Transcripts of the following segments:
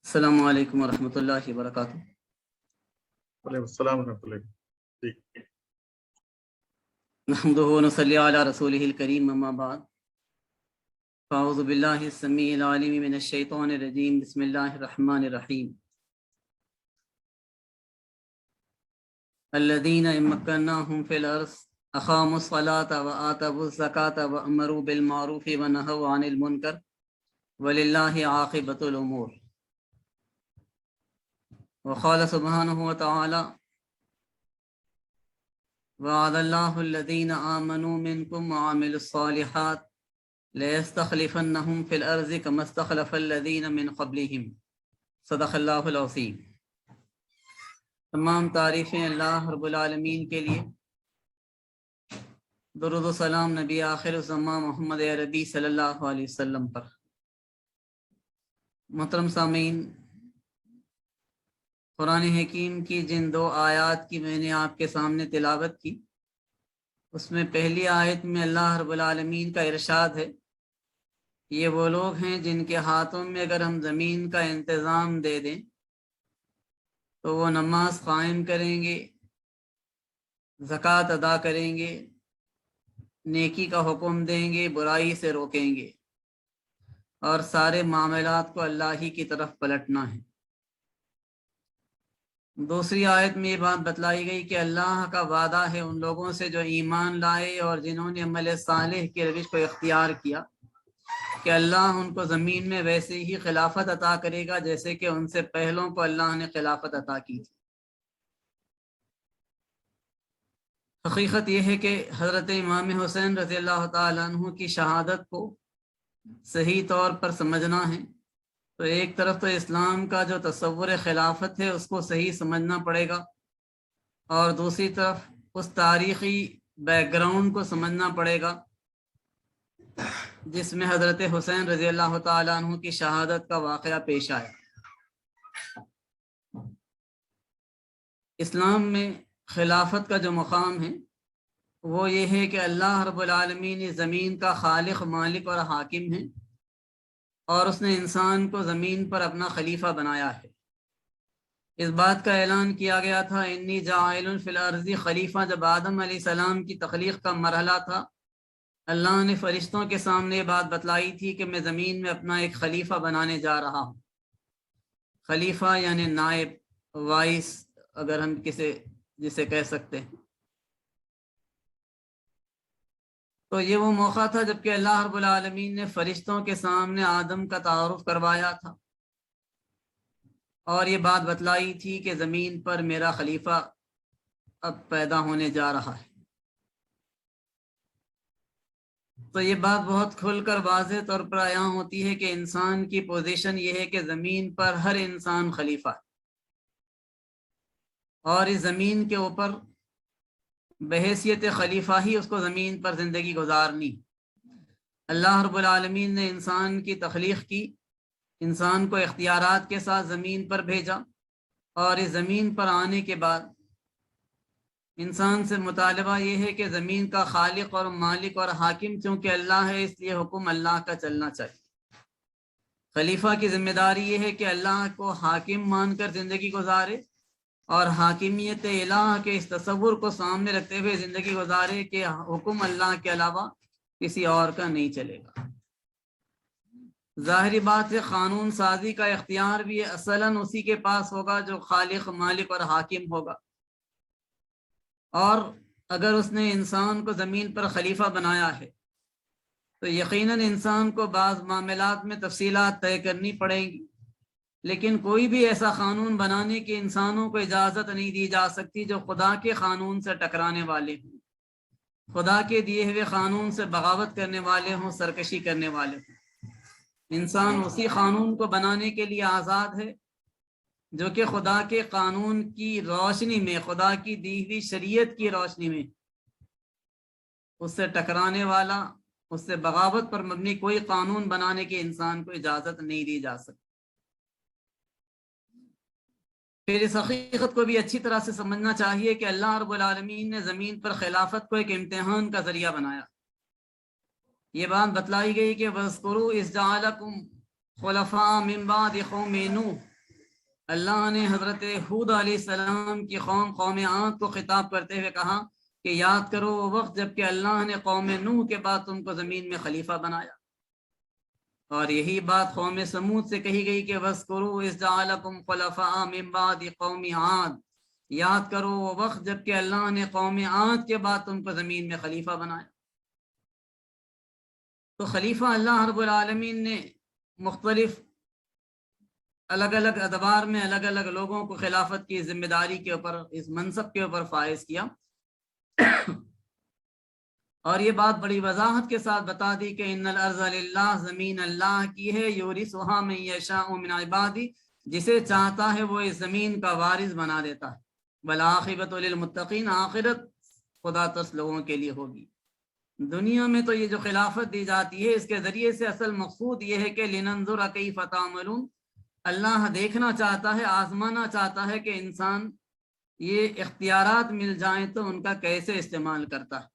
السلام علیکم ورحمۃ اللہ وبرکاتہ۔ وعلیکم السلام ورحمۃ اللہ۔ ٹھیک، نحمدہ ونصلی علی رسولہ الکریم، اما بعد فاعوذ باللہ السمیع العلیم من الشیطان الرجیم، بسم اللہ الرحمن الرحیم۔ الذین ان مکناہم فی الارض اقاموا الصلاۃ وآتوا الزکاۃ وامروا بالمعروف ونہوا عن المنکر وللہ عاقبۃ الامور۔ وقال سبحانہ وتعالی وعد اللہ الذین آمنوا منکم وعملوا الصالحات لَيَسْتَخْلِفَنَّهُمْ فِي الْأَرْضِ كَمَا اسْتَخْلَفَ الَّذِينَ مِنْ قَبْلِهِمْ۔ صدق اللہ العظیم۔ تمام تعریفیں اللہ رب العالمین کے لیے، درود و سلام نبی آخر الزمان محمد عربی صلی اللہ علیہ وسلم پر۔ محترم سامعین، قرآن حکیم کی جن دو آیات کی میں نے آپ کے سامنے تلاوت کی، اس میں پہلی آیت میں اللہ رب العالمین کا ارشاد ہے، یہ وہ لوگ ہیں جن کے ہاتھوں میں اگر ہم زمین کا انتظام دے دیں تو وہ نماز قائم کریں گے، زکوٰۃ ادا کریں گے، نیکی کا حکم دیں گے، برائی سے روکیں گے، اور سارے معاملات کو اللہ ہی کی طرف پلٹنا ہے۔ دوسری آیت میں یہ بات بتلائی گئی کہ اللہ کا وعدہ ہے ان لوگوں سے جو ایمان لائے اور جنہوں نے عمل صالح کی روش کو اختیار کیا، کہ اللہ ان کو زمین میں ویسے ہی خلافت عطا کرے گا جیسے کہ ان سے پہلوں کو اللہ نے خلافت عطا کی تھی۔ حقیقت یہ ہے کہ حضرت امام حسین رضی اللہ تعالیٰ عنہ کی شہادت کو صحیح طور پر سمجھنا ہے تو ایک طرف تو اسلام کا جو تصور خلافت ہے اس کو صحیح سمجھنا پڑے گا، اور دوسری طرف اس تاریخی بیک گراؤنڈ کو سمجھنا پڑے گا جس میں حضرت حسین رضی اللہ تعالیٰ عنہ کی شہادت کا واقعہ پیش آیا۔ اسلام میں خلافت کا جو مقام ہے وہ یہ ہے کہ اللہ رب العالمین اس زمین کا خالق، مالک اور حاکم ہے، اور اس نے انسان کو زمین پر اپنا خلیفہ بنایا ہے۔ اس بات کا اعلان کیا گیا تھا، انی جاعل فی الارض خلیفہ، جب آدم علیہ السلام کی تخلیق کا مرحلہ تھا، اللہ نے فرشتوں کے سامنے یہ بات بتلائی تھی کہ میں زمین میں اپنا ایک خلیفہ بنانے جا رہا ہوں۔ خلیفہ یعنی نائب، وائس اگر ہم جسے کہہ سکتے ہیں۔ تو یہ وہ موقع تھا جب کہ اللہ رب العالمین نے فرشتوں کے سامنے آدم کا تعارف کروایا تھا اور یہ بات بتلائی تھی کہ زمین پر میرا خلیفہ اب پیدا ہونے جا رہا ہے۔ تو یہ بات بہت کھل کر واضح طور پر بیان ہوتی ہے کہ انسان کی پوزیشن یہ ہے کہ زمین پر ہر انسان خلیفہ ہے، اور اس زمین کے اوپر بحیثیت خلیفہ ہی اس کو زمین پر زندگی گزارنی۔ اللہ رب العالمین نے انسان کی تخلیق کی، انسان کو اختیارات کے ساتھ زمین پر بھیجا، اور اس زمین پر آنے کے بعد انسان سے مطالبہ یہ ہے کہ زمین کا خالق اور مالک اور حاکم چونکہ اللہ ہے، اس لیے حکم اللہ کا چلنا چاہیے۔ خلیفہ کی ذمہ داری یہ ہے کہ اللہ کو حاکم مان کر زندگی گزارے، اور حاکمیت الہ کے اس تصور کو سامنے رکھتے ہوئے زندگی گزارے کہ حکم اللہ کے علاوہ کسی اور کا نہیں چلے گا۔ ظاہری بات ہے قانون سازی کا اختیار بھی اصلاً اسی کے پاس ہوگا جو خالق، مالک اور حاکم ہوگا، اور اگر اس نے انسان کو زمین پر خلیفہ بنایا ہے تو یقیناً انسان کو بعض معاملات میں تفصیلات طے کرنی پڑیں گی، لیکن کوئی بھی ایسا قانون بنانے کی انسانوں کو اجازت نہیں دی جا سکتی جو خدا کے قانون سے ٹکرانے والے ہوں، خدا کے دیے ہوئے قانون سے بغاوت کرنے والے ہوں، سرکشی کرنے والے ہوں۔ انسان اسی قانون کو بنانے کے لیے آزاد ہے جو کہ خدا کے قانون کی روشنی میں، خدا کی دی ہوئی شریعت کی روشنی میں اس سے ٹکرانے والا، اس سے بغاوت پر مبنی کوئی قانون بنانے کی انسان کو اجازت نہیں دی جا سکتی۔ پھر اس حقیقت کو بھی اچھی طرح سے سمجھنا چاہیے کہ اللہ رب العالمین نے زمین پر خلافت کو ایک امتحان کا ذریعہ بنایا۔ یہ بات بتلائی گئی کہ وَاذْكُرُوا إِذْ جَعَلَكُمْ خُلَفَاءَ مِن بَعْدِ قَوْمِ نُوحٍ، اللہ نے حضرت ہود علیہ السلام کی قوم عاد کو خطاب کرتے ہوئے کہا کہ یاد کرو وہ وقت جب کہ اللہ نے قوم نوح کے بعد تم کو زمین میں خلیفہ بنایا، اور یہی بات قوم سمود سے کہی گئی کہ وَاذْكُرُوا إِذْ جَعَلَكُمْ خُلَفَاءَ مِن بَعْدِ قَوْمِ عَاد، یاد کرو وہ وقت جب کہ اللہ نے قوم عاد کے بعد تم کو زمین میں خلیفہ بنایا۔ تو خلیفہ اللہ رب العالمین نے مختلف الگ الگ ادوار میں الگ الگ لوگوں کو خلافت کی ذمہ داری کے اوپر، اس منصب کے اوپر فائز کیا، اور یہ بات بڑی وضاحت کے ساتھ بتا دی کہ ان الارض للہ، زمین اللہ کی ہے، یورثھا من یشاء من عبادی، جسے چاہتا ہے وہ اس زمین کا وارث بنا دیتا ہے، والعاقبۃ للمتقین، آخرت خدا ترس لوگوں کے لیے ہوگی۔ دنیا میں تو یہ جو خلافت دی جاتی ہے اس کے ذریعے سے اصل مقصود یہ ہے کہ لننظر کیف تعملون، اللہ دیکھنا چاہتا ہے، آزمانا چاہتا ہے کہ انسان یہ اختیارات مل جائیں تو ان کا کیسے استعمال کرتا ہے۔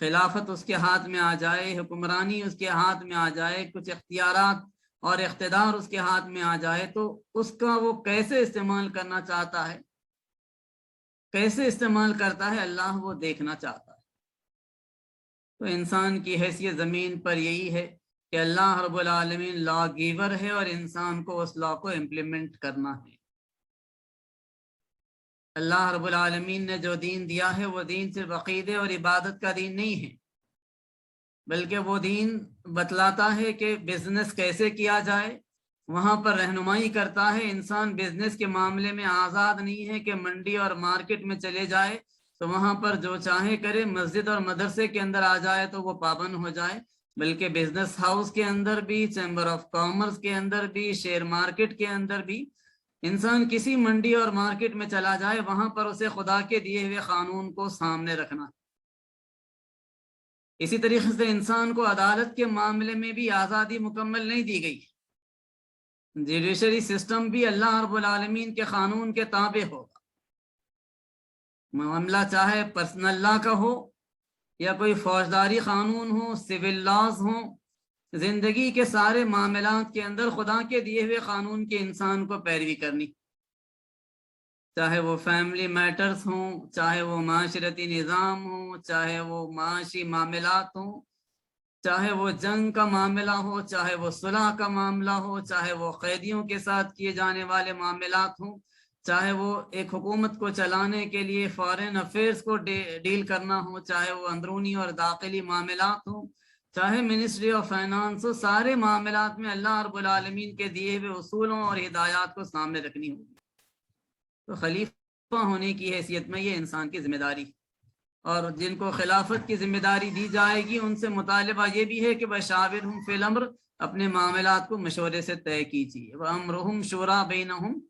خلافت اس کے ہاتھ میں آ جائے، حکمرانی اس کے ہاتھ میں آ جائے، کچھ اختیارات اور اقتدار اس کے ہاتھ میں آ جائے تو اس کا وہ کیسے استعمال کرنا چاہتا ہے، کیسے استعمال کرتا ہے، اللہ وہ دیکھنا چاہتا ہے۔ تو انسان کی حیثیت زمین پر یہی ہے کہ اللہ رب العالمین لا گیور ہے اور انسان کو اس لا کو امپلیمنٹ کرنا ہے۔ اللہ رب العالمین نے جو دین دیا ہے وہ دین صرف عقیدے اور عبادت کا دین نہیں ہے، بلکہ وہ دین بتلاتا ہے کہ بزنس کیسے کیا جائے، وہاں پر رہنمائی کرتا ہے۔ انسان بزنس کے معاملے میں آزاد نہیں ہے کہ منڈی اور مارکیٹ میں چلے جائے تو وہاں پر جو چاہے کرے، مسجد اور مدرسے کے اندر آ جائے تو وہ پابند ہو جائے، بلکہ بزنس ہاؤس کے اندر بھی، چیمبر آف کامرس کے اندر بھی، شیئر مارکیٹ کے اندر بھی، انسان کسی منڈی اور مارکیٹ میں چلا جائے وہاں پر اسے خدا کے دیے ہوئے قانون کو سامنے رکھنا۔ اسی طریقے سے انسان کو عدالت کے معاملے میں بھی آزادی مکمل نہیں دی گئی، جوڈیشری سسٹم بھی اللہ رب العالمین کے قانون کے تابع ہوگا۔ معاملہ چاہے پرسنل لا کا ہو یا کوئی فوجداری قانون ہو، سول لاز ہوں، زندگی کے سارے معاملات کے اندر خدا کے دیے ہوئے قانون کے انسان کو پیروی کرنی، چاہے وہ فیملی میٹرز ہوں، چاہے وہ معاشرتی نظام ہوں، چاہے وہ معاشی معاملات ہوں، چاہے وہ جنگ کا معاملہ ہو، چاہے وہ صلح کا معاملہ ہو، چاہے وہ قیدیوں کے ساتھ کیے جانے والے معاملات ہوں، چاہے وہ ایک حکومت کو چلانے کے لیے فارن افیئرز کو ڈیل کرنا ہو، چاہے وہ اندرونی اور داخلی معاملات ہوں، چاہے منسٹری آف فائنانس ہو، سارے معاملات میں اللہ رب العالمین کے دیے ہوئے اصولوں اور ہدایات کو سامنے رکھنی ہوگی۔ تو خلیفہ ہونے کی حیثیت میں یہ انسان کی ذمہ داری، اور جن کو خلافت کی ذمہ داری دی جائے گی ان سے مطالبہ یہ بھی ہے کہ بشاورہم فی الامر، اپنے معاملات کو مشورے سے طے کیجیے، وامرہم شورا بینہم،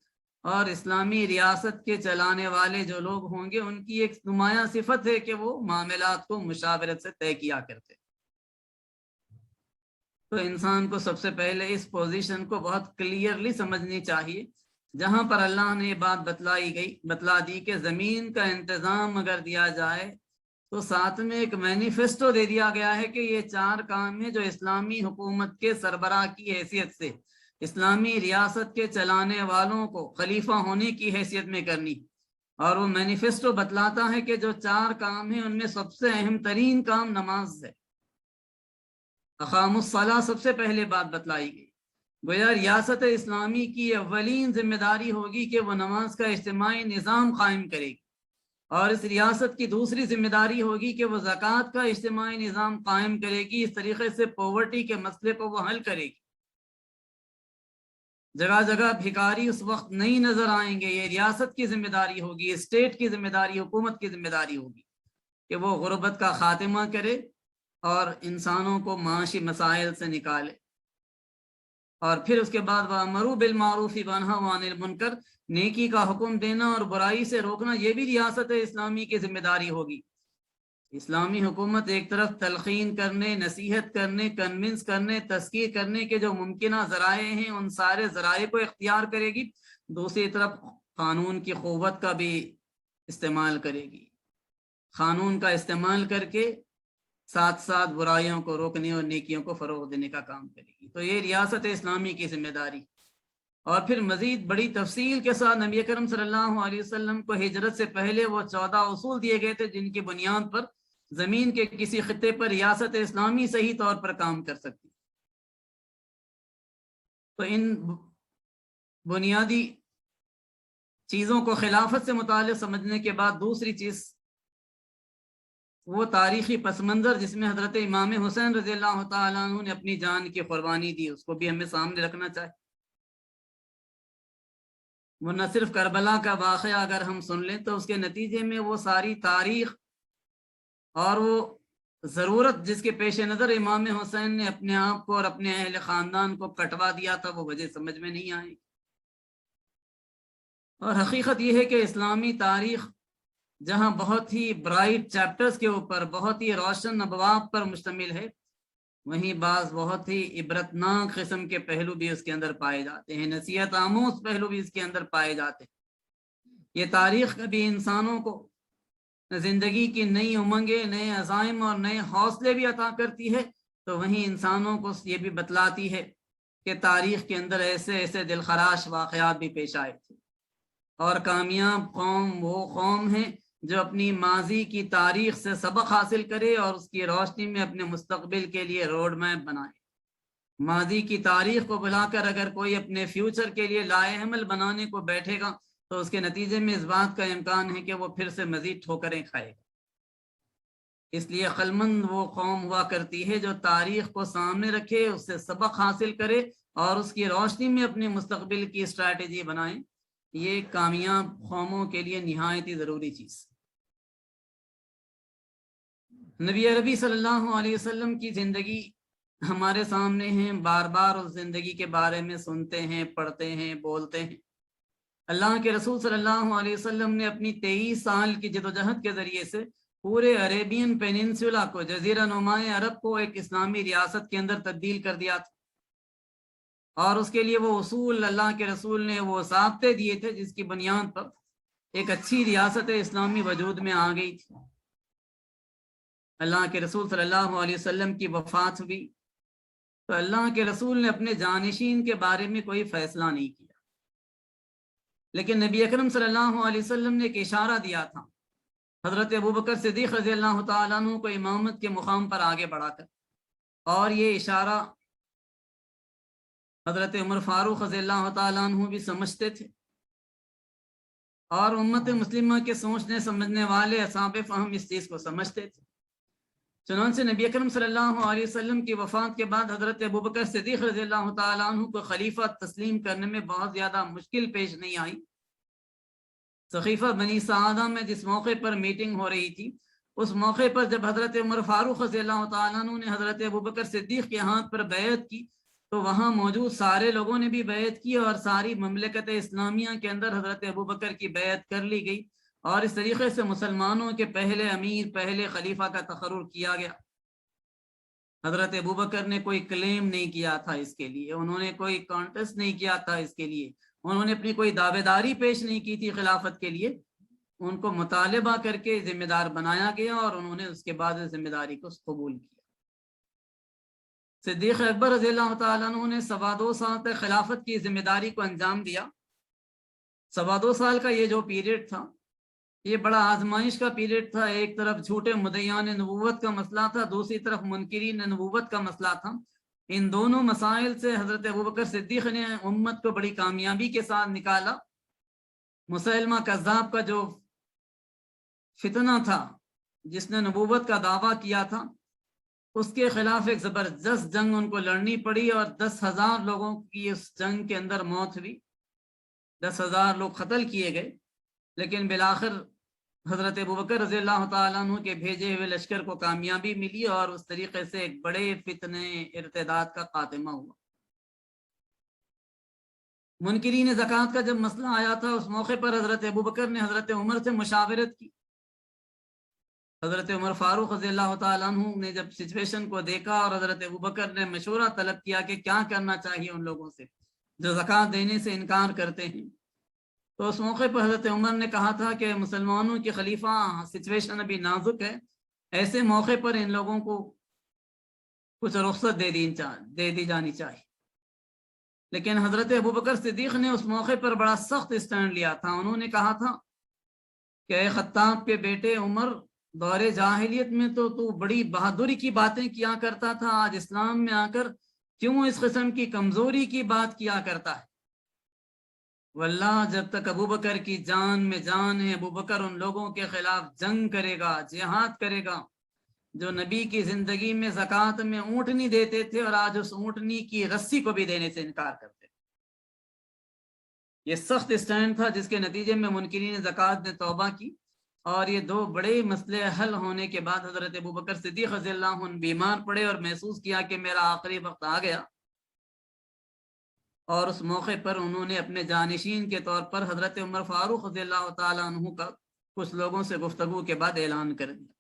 اور اسلامی ریاست کے چلانے والے جو لوگ ہوں گے ان کی ایک نمایاں صفت ہے کہ وہ معاملات کو مشاورت سے طے کیا کرتے۔ تو انسان کو سب سے پہلے اس پوزیشن کو بہت کلیئرلی سمجھنی چاہیے، جہاں پر اللہ نے یہ بات بتلا دی کہ زمین کا انتظام اگر دیا جائے تو ساتھ میں ایک مینیفیسٹو دے دیا گیا ہے کہ یہ 4 کام ہیں جو اسلامی حکومت کے سربراہ کی حیثیت سے اسلامی ریاست کے چلانے والوں کو خلیفہ ہونے کی حیثیت میں کرنی، اور وہ مینیفیسٹو بتلاتا ہے کہ جو 4 کام ہیں ان میں سب سے اہم ترین کام نماز ہے۔ اقاموا الصلاۃ سب سے پہلے بات بتلائی گئی، گویا ریاست اسلامی کی اولین ذمہ داری ہوگی کہ وہ نماز کا اجتماعی نظام قائم کرے گی، اور اس ریاست کی دوسری ذمہ داری ہوگی کہ وہ زکوٰۃ کا اجتماعی نظام قائم کرے گی، اس طریقے سے پاورٹی کے مسئلے کو وہ حل کرے گی۔ جگہ جگہ بھکاری اس وقت نہیں نظر آئیں گے، یہ ریاست کی ذمہ داری ہوگی، اسٹیٹ کی ذمہ داری، حکومت کی ذمہ داری ہوگی کہ وہ غربت کا خاتمہ کرے اور انسانوں کو معاشی مسائل سے نکالے۔ اور پھر اس کے بعد وَأَمَرُوا بِالْمَعْرُوفِ وَيَنْهَوْا عَنِ الْمُنْكَرِ، نیکی کا حکم دینا اور برائی سے روکنا، یہ بھی ریاست اسلامی کی ذمہ داری ہوگی۔ اسلامی حکومت ایک طرف تلقین کرنے، نصیحت کرنے، کنونس کرنے، تذکیر کرنے کے جو ممکنہ ذرائع ہیں ان سارے ذرائع کو اختیار کرے گی، دوسری طرف قانون کی قوت کا بھی استعمال کرے گی، قانون کا استعمال کر کے ساتھ ساتھ برائیوں کو روکنے اور نیکیوں کو فروغ دینے کا کام کرے گی۔ تو یہ ریاست اسلامی کی ذمہ داری۔ اور پھر مزید بڑی تفصیل کے ساتھ نبی اکرم صلی اللہ علیہ وسلم کو ہجرت سے پہلے وہ 14 اصول دیے گئے تھے جن کی بنیاد پر زمین کے کسی خطے پر ریاست اسلامی صحیح طور پر کام کر سکتی. تو ان بنیادی چیزوں کو خلافت سے متعلق سمجھنے کے بعد دوسری چیز وہ تاریخی پس منظر جس میں حضرت امام حسین رضی اللہ تعالیٰ عنہ نے اپنی جان کی قربانی دی، اس کو بھی ہمیں سامنے رکھنا چاہیے. وہ نہ صرف کربلا کا واقعہ اگر ہم سن لیں تو اس کے نتیجے میں وہ ساری تاریخ اور وہ ضرورت جس کے پیش نظر امام حسین نے اپنے آپ کو اور اپنے اہل خاندان کو کٹوا دیا تھا وہ وجہ سمجھ میں نہیں آئی. اور حقیقت یہ ہے کہ اسلامی تاریخ جہاں بہت ہی برائٹ چیپٹرز کے اوپر بہت ہی روشن ابواب پر مشتمل ہے، وہیں بعض بہت ہی عبرتناک قسم کے پہلو بھی اس کے اندر پائے جاتے ہیں، نصیحت آموز پہلو بھی اس کے اندر پائے جاتے ہیں. یہ تاریخ کبھی انسانوں کو زندگی کی نئی امنگیں، نئے عزائم اور نئے حوصلے بھی عطا کرتی ہے، تو وہیں انسانوں کو یہ بھی بتلاتی ہے کہ تاریخ کے اندر ایسے ایسے دلخراش واقعات بھی پیش آئے تھے. اور کامیاب قوم وہ قوم ہے جو اپنی ماضی کی تاریخ سے سبق حاصل کرے اور اس کی روشنی میں اپنے مستقبل کے لیے روڈ میپ بنائے. ماضی کی تاریخ کو بلا کر اگر کوئی اپنے فیوچر کے لیے لائے عمل بنانے کو بیٹھے گا تو اس کے نتیجے میں اس بات کا امکان ہے کہ وہ پھر سے مزید ٹھوکریں کھائے گا. اس لیے عقلمند وہ قوم ہوا کرتی ہے جو تاریخ کو سامنے رکھے، اس سے سبق حاصل کرے اور اس کی روشنی میں اپنے مستقبل کی اسٹریٹجی بنائے. یہ کامیاب قوموں کے لیے نہایت ہی ضروری چیز. نبی عربی صلی اللہ علیہ وسلم کی زندگی ہمارے سامنے ہیں، بار بار اس زندگی کے بارے میں سنتے ہیں، پڑھتے ہیں، بولتے ہیں. اللہ کے رسول صلی اللہ علیہ وسلم نے اپنی 23 سال کی جدوجہد کے ذریعے سے پورے عریبین پیننسولا کو، جزیرہ نمائے عرب کو ایک اسلامی ریاست کے اندر تبدیل کر دیا تھا. اور اس کے لیے وہ اصول اللہ کے رسول نے وہ ضابطے دیے تھے جس کی بنیاد پر ایک اچھی ریاست اسلامی وجود میں آ گئی تھی. اللہ کے رسول صلی اللہ علیہ وسلم کی وفات ہوئی تو اللہ کے رسول نے اپنے جانشین کے بارے میں کوئی فیصلہ نہیں کیا، لیکن نبی اکرم صلی اللہ علیہ وسلم نے ایک اشارہ دیا تھا حضرت ابوبکر صدیق رضی اللہ تعالیٰ عنہ کو امامت کے مقام پر آگے بڑھا کر. اور یہ اشارہ حضرت عمر فاروق رضی اللہ تعالیٰ عنہ بھی سمجھتے تھے اور امت مسلمہ کے سوچنے سمجھنے والے اصحاب فہم اس چیز کو سمجھتے تھے. چنانچہ نبی اکرم صلی اللہ علیہ وسلم کی وفات کے بعد حضرت ابوبکر صدیق رضی اللہ تعالیٰ عنہ کو خلیفہ تسلیم کرنے میں بہت زیادہ مشکل پیش نہیں آئی. سقیفہ بنی سعادہ میں جس موقع پر میٹنگ ہو رہی تھی، اس موقع پر جب حضرت عمر فاروق رضی اللہ تعالیٰ عنہ نے حضرت ابوبکر صدیق کے ہاتھ پر بیعت کی تو وہاں موجود سارے لوگوں نے بھی بیعت کی اور ساری مملکت اسلامیہ کے اندر حضرت ابوبکر کی بیعت کر لی گئی اور اس طریقے سے مسلمانوں کے پہلے امیر، پہلے خلیفہ کا تقرر کیا گیا. حضرت ابوبکر نے کوئی کلیم نہیں کیا تھا اس کے لیے، انہوں نے کوئی کانٹیسٹ نہیں کیا تھا اس کے لیے، انہوں نے اپنی کوئی دعوے داری پیش نہیں کی تھی خلافت کے لیے. ان کو مطالبہ کر کے ذمہ دار بنایا گیا اور انہوں نے اس کے بعد ذمہ داری کو قبول کیا. صدیق اکبر رضی اللہ تعالیٰ عنہ نے 2.25 سال تک خلافت کی ذمہ داری کو انجام دیا. 2.25 سال کا یہ جو پیریڈ تھا یہ بڑا آزمائش کا پیریڈ تھا. ایک طرف جھوٹے مدعیان نبوت کا مسئلہ تھا، دوسری طرف منکرین نبوت کا مسئلہ تھا. ان دونوں مسائل سے حضرت ابوبکر صدیق نے امت کو بڑی کامیابی کے ساتھ نکالا. مسلمہ کذاب کا جو فتنہ تھا جس نے نبوت کا دعویٰ کیا تھا، اس کے خلاف ایک زبردست جنگ ان کو لڑنی پڑی اور 10,000 لوگوں کی اس جنگ کے اندر موت ہوئی، 10,000 لوگ قتل کیے گئے. لیکن بالآخر حضرت ابوبکر رضی اللہ تعالیٰ عنہ کے بھیجے ہوئے لشکر کو کامیابی ملی اور اس طریقے سے ایک بڑے فتنے ارتداد کا خاتمہ ہوا. منکرین زکوٰۃ کا جب مسئلہ آیا تھا اس موقع پر حضرت ابوبکر نے حضرت عمر سے مشاورت کی. حضرت عمر فاروق رضی اللہ تعالیٰ عنہ نے جب سچویشن کو دیکھا اور حضرت ابوبکر نے مشورہ طلب کیا کہ کیا کرنا چاہیے ان لوگوں سے جو زکوٰۃ دینے سے انکار کرتے ہیں، تو اس موقع پر حضرت عمر نے کہا تھا کہ مسلمانوں کے خلیفہ، سچویشن ابھی نازک ہے، ایسے موقع پر ان لوگوں کو کچھ رخصت دے دی جانی چاہیے. لیکن حضرت ابو بکر صدیق نے اس موقع پر بڑا سخت اسٹینڈ لیا تھا. انہوں نے کہا تھا کہ اے خطاب کے بیٹے عمر، دور جاہلیت میں تو بڑی بہادری کی باتیں کیا کرتا تھا، آج اسلام میں آ کر کیوں اس قسم کی کمزوری کی بات کیا کرتا ہے؟ واللہ جب تک ابو بکر کی جان میں جان ہے، ابو بکر ان لوگوں کے خلاف جنگ کرے گا، جہاد کرے گا جو نبی کی زندگی میں زکوٰۃ میں اونٹنی دیتے تھے اور آج اس اونٹنی کی رسی کو بھی دینے سے انکار کرتے. یہ سخت اسٹینڈ تھا جس کے نتیجے میں منکرین زکوٰۃ نے توبہ کی، اور یہ دو بڑے مسئلے حل ہونے کے بعد حضرت ابو بکر صدیق رضی اللہ عنہ بیمار پڑے اور محسوس کیا کہ میرا آخری وقت آ گیا، اور اس موقع پر انہوں نے اپنے جانشین کے طور پر حضرت عمر فاروق رضی اللہ تعالیٰ عنہ کا کچھ لوگوں سے گفتگو کے بعد اعلان کر دیا.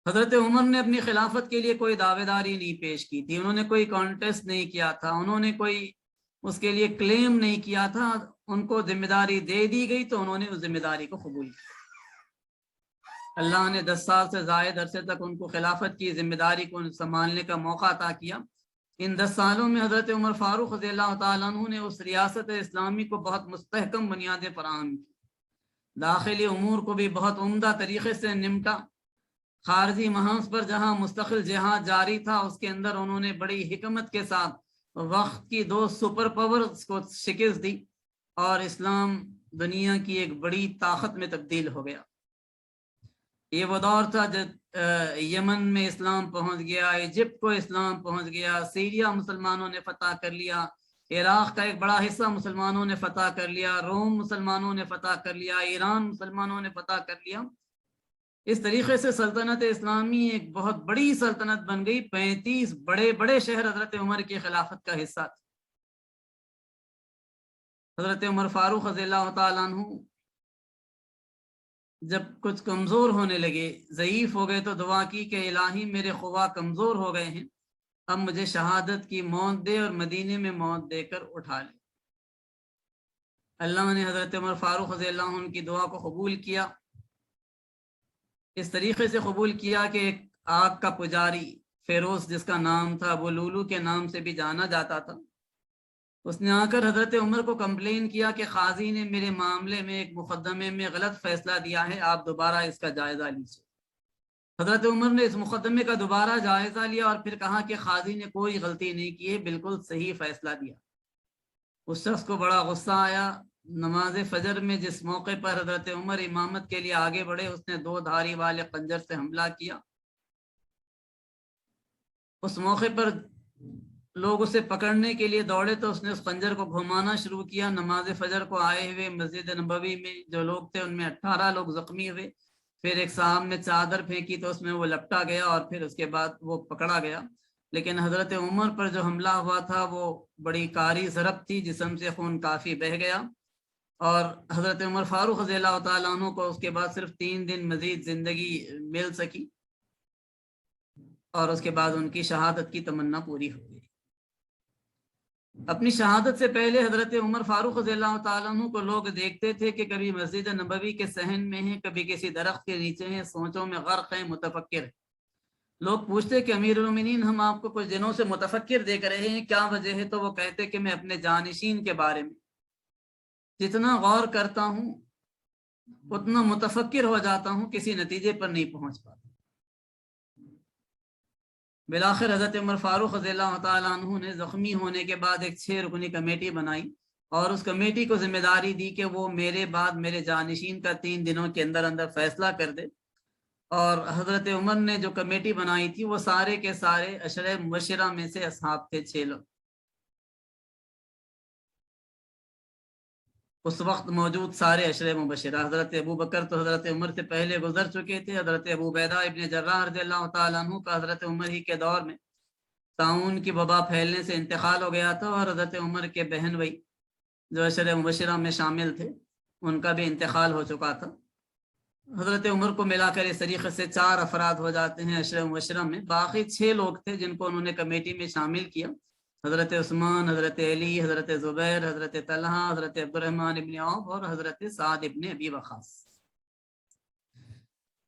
حضرت عمر نے اپنی خلافت کے لیے کوئی دعوے داری نہیں پیش کی تھی، انہوں نے کوئی کانٹیسٹ نہیں کیا تھا، انہوں نے کوئی اس کے لیے کلیم نہیں کیا تھا. ان کو ذمہ داری دے دی گئی تو انہوں نے اس ذمہ داری کو قبول کیا. اللہ نے 10 سال سے زائد عرصے تک ان کو خلافت کی ذمہ داری کو سنبھالنے کا موقع عطا کیا. ان 10 سالوں میں حضرت عمر فاروق رضی اللہ تعالیٰ عنہ نے اس ریاست اسلامی کو بہت مستحکم بنیادیں فراہم کی، داخلی امور کو بھی بہت عمدہ طریقے سے نمٹا. خارجی محاذ پر جہاں مستقل جہاد جاری تھا، اس کے اندر انہوں نے بڑی حکمت کے ساتھ وقت کی 2 سپر پاورز کو شکست دی اور اسلام دنیا کی ایک بڑی طاقت میں تبدیل ہو گیا. یہ وہ دور تھا جب یمن میں اسلام پہنچ گیا، ایجپٹ کو اسلام پہنچ گیا، سیریا مسلمانوں نے فتح کر لیا، عراق کا ایک بڑا حصہ مسلمانوں نے فتح کر لیا، روم مسلمانوں نے فتح کر لیا، ایران مسلمانوں نے فتح کر لیا. اس طریقے سے سلطنت اسلامی ایک بہت بڑی سلطنت بن گئی. 35 بڑے بڑے شہر حضرت عمر کی خلافت کا حصہ تھے. حضرت عمر فاروق رضی اللہ تعالیٰ عنہ جب کچھ کمزور ہونے لگے، ضعیف ہو گئے، تو دعا کی کہ الہی میرے خواہ کمزور ہو گئے ہیں، اب مجھے شہادت کی موت دے اور مدینے میں موت دے کر اٹھا لے. اللہ نے حضرت عمر فاروق رضی اللہ عنہ کی دعا کو قبول کیا. اس طریقے سے قبول کیا کہ ایک آگ کا پجاری فیروز، جس کا نام تھا ابو لولو کے نام سے بھی جانا جاتا تھا، اس نے آ کر حضرت عمر کو کمپلین کیا کہ قاضی نے میرے معاملے میں ایک مقدمے میں غلط فیصلہ دیا ہے، آپ دوبارہ اس کا جائزہ لیجیے. حضرت عمر نے اس مقدمے کا دوبارہ جائزہ لیا اور پھر کہا کہ قاضی نے کوئی غلطی نہیں کی ہے، بالکل صحیح فیصلہ دیا. اس شخص کو بڑا غصہ آیا. نماز فجر میں جس موقع پر حضرت عمر امامت کے لیے آگے بڑھے، اس نے 2 دھاری والے خنجر سے حملہ کیا. اس موقع پر لوگ اسے پکڑنے کے لیے دوڑے تو اس نے اس خنجر کو گھمانا شروع کیا. نماز فجر کو آئے ہوئے مسجد نبوی میں جو لوگ تھے ان میں 18 لوگ زخمی ہوئے. پھر ایک صاحب نے چادر پھینکی تو اس میں وہ لپٹا گیا اور پھر اس کے بعد وہ پکڑا گیا. لیکن حضرت عمر پر جو حملہ ہوا تھا وہ بڑی کاری ضرب تھی، جسم سے خون کافی بہہ گیا، اور حضرت عمر فاروق رضی اللہ تعالیٰ عنہ کو اس کے بعد صرف 3 دن مزید زندگی مل سکی، اور اس کے بعد ان کی شہادت کی تمنا پوری ہو گئی. اپنی شہادت سے پہلے حضرت عمر فاروق رضی اللہ تعالیٰ عنہ کو لوگ دیکھتے تھے کہ کبھی مسجد نبوی کے صحن میں ہیں، کبھی کسی درخت کے نیچے ہیں، سوچوں میں غرق ہیں، متفکر. لوگ پوچھتے کہ امیر المومنین ہم آپ کو کچھ دنوں سے متفکر دیکھ رہے ہیں، کیا وجہ ہے؟ تو وہ کہتے کہ میں اپنے جانشین کے بارے میں جتنا غور کرتا ہوں اتنا متفکر ہو جاتا ہوں، کسی نتیجے پر نہیں پہنچ پاتا. بالآخر حضرت عمر فاروق رضی اللہ تعالیٰ عنہ نے زخمی ہونے کے بعد ایک 6 رکنی کمیٹی بنائی اور اس کمیٹی کو ذمہ داری دی کہ وہ میرے بعد میرے جانشین کا 3 دنوں کے اندر اندر فیصلہ کر دے. اور حضرت عمر نے جو کمیٹی بنائی تھی وہ سارے کے سارے عشرہ مبشرہ میں سے اصحاب تھے، 6 لوگ. اس وقت موجود سارے عشرہ مبشرہ. حضرت ابو بکر تو حضرت عمر سے پہلے گزر چکے تھے. حضرت ابو عبیدہ ابن جراح رضی اللہ تعالیٰ عنہ کا حضرت عمر ہی کے دور میں طاعون کی وبا پھیلنے سے انتقال ہو گیا تھا، اور حضرت عمر کے بہن بھائی جو عشرہ مبشرہ میں شامل تھے ان کا بھی انتقال ہو چکا تھا. حضرت عمر کو ملا کر اس طریقے سے 4 افراد ہو جاتے ہیں عشرہ مبشرہ میں. باقی 6 لوگ تھے جن کو انہوں نے کمیٹی میں شامل کیا: حضرت عثمان، حضرت علی، حضرت زبیر، حضرت طلحہ، حضرت عبد الرحمن ابن عوف اور حضرت سعد ابن ابی وقاص.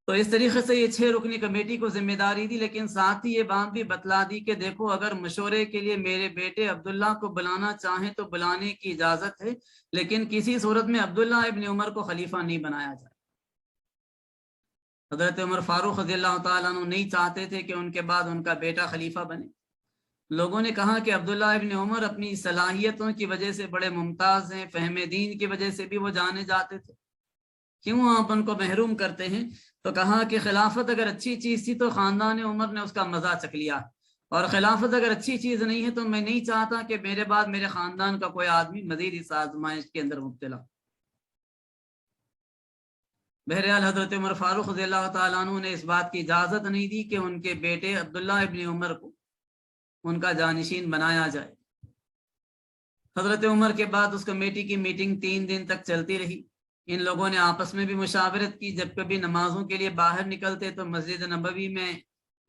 تو اس طریقے سے یہ 6 رکنی کمیٹی کو ذمہ داری دی، لیکن ساتھ ہی یہ بات بھی بتلا دی کہ دیکھو اگر مشورے کے لیے میرے بیٹے عبداللہ کو بلانا چاہیں تو بلانے کی اجازت ہے، لیکن کسی صورت میں عبداللہ ابن عمر کو خلیفہ نہیں بنایا جائے۔ حضرت عمر فاروق رضی اللہ تعالیٰ عنہ نہیں چاہتے تھے کہ ان کے بعد ان کا بیٹا خلیفہ بنے۔ لوگوں نے کہا کہ عبداللہ ابن عمر اپنی صلاحیتوں کی وجہ سے بڑے ممتاز ہیں، فہم دین کی وجہ سے بھی وہ جانے جاتے تھے، کیوں آپ ان کو محروم کرتے ہیں؟ تو کہا کہ خلافت اگر اچھی چیز تھی تو خاندان عمر نے اس کا مزہ چکھ لیا، اور خلافت اگر اچھی چیز نہیں ہے تو میں نہیں چاہتا کہ میرے بعد میرے خاندان کا کوئی آدمی مزید اس آزمائش کے اندر مبتلا۔ بہرحال حضرت عمر فاروق رضی اللہ تعالیٰ عنہ نے اس بات کی اجازت نہیں دی کہ ان کے بیٹے عبداللہ ابن عمر کو ان کا جانشین بنایا جائے۔ حضرت عمر کے بعد اس کمیٹی کی میٹنگ 3 دن تک چلتی رہی۔ ان لوگوں نے آپس میں بھی مشاورت کی، جب کبھی نمازوں کے لیے باہر نکلتے تو مسجد نبوی میں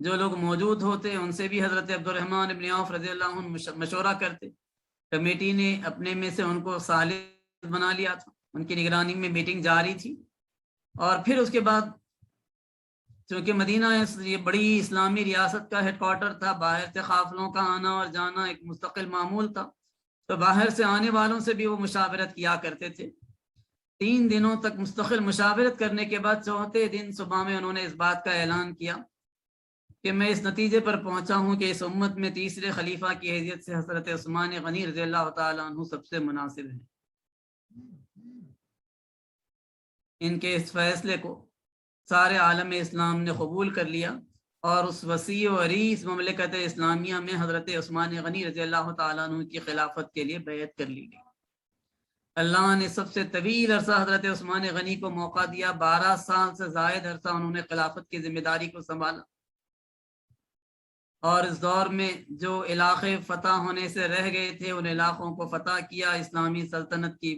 جو لوگ موجود ہوتے ان سے بھی حضرت عبد الرحمن ابن عوف رضی اللہ عنہ مشورہ کرتے۔ کمیٹی نے اپنے میں سے ان کو ثالث بنا لیا تھا، ان کی نگرانی میں میٹنگ جاری تھی۔ اور پھر اس کے بعد چونکہ مدینہ یہ بڑی اسلامی ریاست کا ہیڈ کوارٹر تھا، باہر سے قافلوں کا آنا اور جانا ایک مستقل معمول تھا، تو باہر سے آنے والوں سے بھی وہ مشاورت کیا کرتے تھے۔ 3 دنوں تک مستقل مشاورت کرنے کے بعد 4تھے دن صبح میں انہوں نے اس بات کا اعلان کیا کہ میں اس نتیجے پر پہنچا ہوں کہ اس امت میں تیسرے خلیفہ کی حیثیت سے حضرت عثمان غنی رضی اللہ تعالیٰ عنہ سب سے مناسب ہیں۔ ان کے اس فیصلے کو سارے عالم اسلام نے قبول کر لیا، اور اس وسیع و عریض مملکت اسلامیہ میں حضرت عثمان غنی رضی اللہ تعالیٰ عنہ کی خلافت کے لیے بیعت کر لی گئی۔ اللہ نے سب سے طویل عرصہ حضرت عثمان غنی کو موقع دیا، 12 سال سے زائد عرصہ انہوں نے خلافت کی ذمہ داری کو سنبھالا، اور اس دور میں جو علاقے فتح ہونے سے رہ گئے تھے ان علاقوں کو فتح کیا، اسلامی سلطنت کی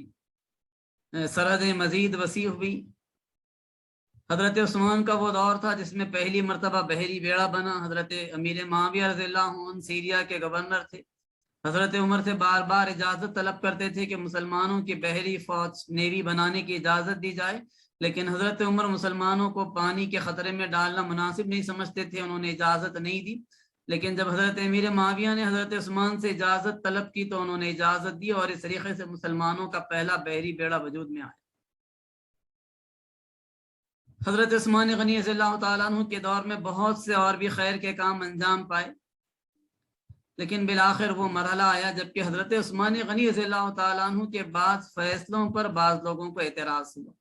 سرحدیں مزید وسیع ہوئی۔ حضرت عثمان کا وہ دور تھا جس میں پہلی مرتبہ بحری بیڑا بنا۔ حضرت امیر معاویہ رضی اللہ عنہ سیریا کے گورنر تھے، حضرت عمر سے بار بار اجازت طلب کرتے تھے کہ مسلمانوں کی بحری فوج نیوی بنانے کی اجازت دی جائے، لیکن حضرت عمر مسلمانوں کو پانی کے خطرے میں ڈالنا مناسب نہیں سمجھتے تھے، انہوں نے اجازت نہیں دی۔ لیکن جب حضرت امیر معاویہ نے حضرت عثمان سے اجازت طلب کی تو انہوں نے اجازت دی، اور اس طریقے سے مسلمانوں کا پہلا بحری بیڑا وجود میں آیا۔ حضرت عثمان غنی رضی اللہ تعالیٰ عنہ کے دور میں بہت سے اور بھی خیر کے کام انجام پائے، لیکن بالآخر وہ مرحلہ آیا جبکہ حضرت عثمان غنی رضی اللہ تعالیٰ عنہ کے بعض فیصلوں پر بعض لوگوں کو اعتراض ہوا۔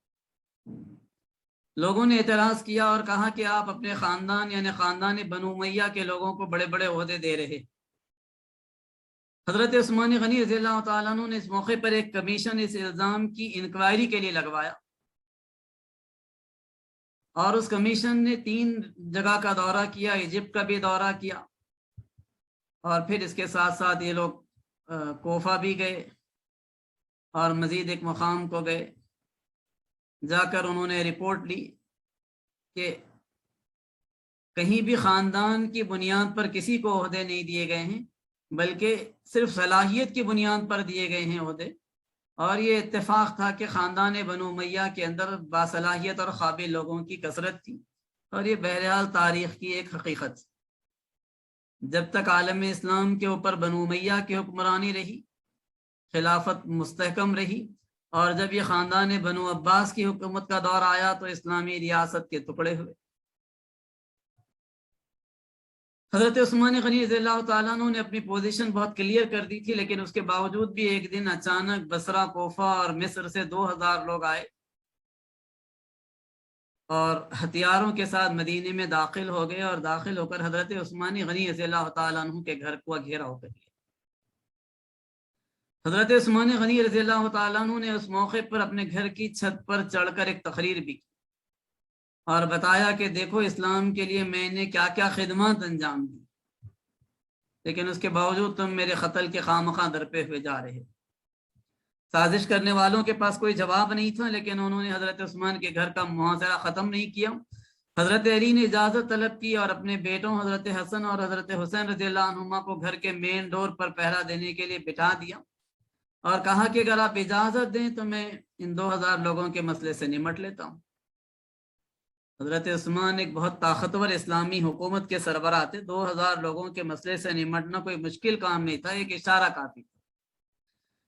لوگوں نے اعتراض کیا اور کہا کہ آپ اپنے خاندان یعنی خاندان بنو امیہ کے لوگوں کو بڑے بڑے عہدے دے رہے۔ حضرت عثمان غنی رضی اللہ تعالیٰ عنہ نے اس موقع پر ایک کمیشن اس الزام کی انکوائری کے لیے لگوایا، اور اس کمیشن نے 3 جگہ کا دورہ کیا، ایجپٹ کا بھی دورہ کیا، اور پھر اس کے ساتھ ساتھ یہ لوگ کوفہ بھی گئے، اور مزید ایک مقام کو گئے۔ جا کر انہوں نے رپورٹ لی کہ کہیں بھی خاندان کی بنیاد پر کسی کو عہدے نہیں دیے گئے ہیں، بلکہ صرف صلاحیت کی بنیاد پر دیے گئے ہیں عہدے، اور یہ اتفاق تھا کہ خاندان بنو امیہ کے اندر باصلاحیت اور قابل لوگوں کی کثرت تھی، اور یہ بہرحال تاریخ کی ایک حقیقت۔ جب تک عالم اسلام کے اوپر بنو امیہ کی حکمرانی رہی، خلافت مستحکم رہی، اور جب یہ خاندان بنو عباس کی حکومت کا دور آیا تو اسلامی ریاست کے ٹکڑے ہوئے۔ حضرت عثمان غنی رضی اللہ تعالیٰ عنہ نے اپنی پوزیشن بہت کلیئر کر دی تھی، لیکن اس کے باوجود بھی ایک دن اچانک بصرہ، کوفہ اور مصر سے 2000 لوگ آئے اور ہتھیاروں کے ساتھ مدینے میں داخل ہو گئے، اور داخل ہو کر حضرت عثمان غنی رضی اللہ تعالیٰ عنہ کے گھر کو گھیراؤ کر لیا۔ حضرت عثمان غنی رضی اللہ تعالیٰ عنہ نے اس موقع پر اپنے گھر کی چھت پر چڑھ کر ایک تقریر بھی کی اور بتایا کہ دیکھو اسلام کے لیے میں نے کیا کیا خدمات انجام دی، لیکن اس کے باوجود تم میرے قتل کے خواہ درپے ہوئے جا رہے۔ سازش کرنے والوں کے پاس کوئی جواب نہیں تھا، لیکن انہوں نے حضرت عثمان کے گھر کا محاصرہ ختم نہیں کیا۔ حضرت علی نے اجازت طلب کی اور اپنے بیٹوں حضرت حسن اور حضرت حسین رضی اللہ عنہما کو گھر کے مین ڈور پر پہرا دینے کے لیے بٹھا دیا، اور کہا کہ اگر آپ اجازت دیں تو میں ان 2000 لوگوں کے مسئلے سے نمٹ لیتا ہوں۔ حضرت عثمان ایک بہت طاقتور اسلامی حکومت کے سربراہ تھے، 2000 لوگوں کے مسئلے سے نمٹنا کوئی مشکل کام نہیں تھا، ایک اشارہ کافی تھا۔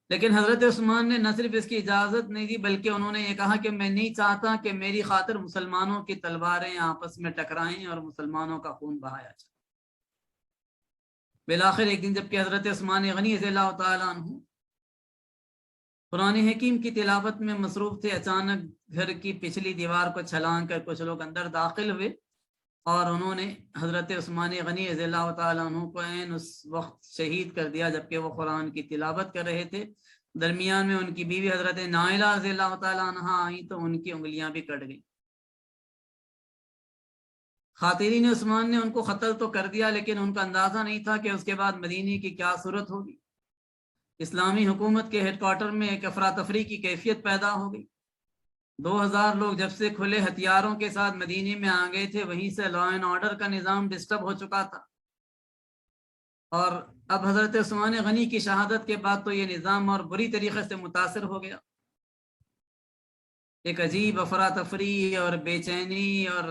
لیکن حضرت عثمان نے نہ صرف اس کی اجازت نہیں دی بلکہ انہوں نے یہ کہا کہ میں نہیں چاہتا کہ میری خاطر مسلمانوں کی تلواریں آپس میں ٹکرائیں اور مسلمانوں کا خون بہایا جائے۔ بالآخر ایک دن جب کہ حضرت عثمان غنی رضی اللہ تعالیٰ عنہ قرآن حکیم کی تلاوت میں مصروف تھے، اچانک گھر کی پچھلی دیوار کو چھلانگ کر کچھ لوگ اندر داخل ہوئے اور انہوں نے حضرت عثمان غنی رضی اللہ تعالیٰ عنہ کو عین اس وقت شہید کر دیا جبکہ وہ قرآن کی تلاوت کر رہے تھے۔ درمیان میں ان کی بیوی حضرت نائلہ رضی اللہ تعالیٰ عنہ آئیں تو ان کی انگلیاں بھی کٹ گئیں۔ خاترین عثمان نے ان کو قتل تو کر دیا لیکن ان کا اندازہ نہیں تھا کہ اس کے بعد مدینے کی کیا صورت ہوگی۔ اسلامی حکومت کے ہیڈ کوارٹر میں ایک افراتفری کی کیفیت پیدا ہو گئی۔ 2000 لوگ جب سے کھلے ہتھیاروں کے ساتھ مدینے میں آ گئے تھے وہیں سے لا اینڈ آرڈر کا نظام ڈسٹرب ہو چکا تھا، اور اب حضرت عثمان غنی کی شہادت کے بعد تو یہ نظام اور بری طریقے سے متاثر ہو گیا۔ ایک عجیب افراتفری اور بے چینی اور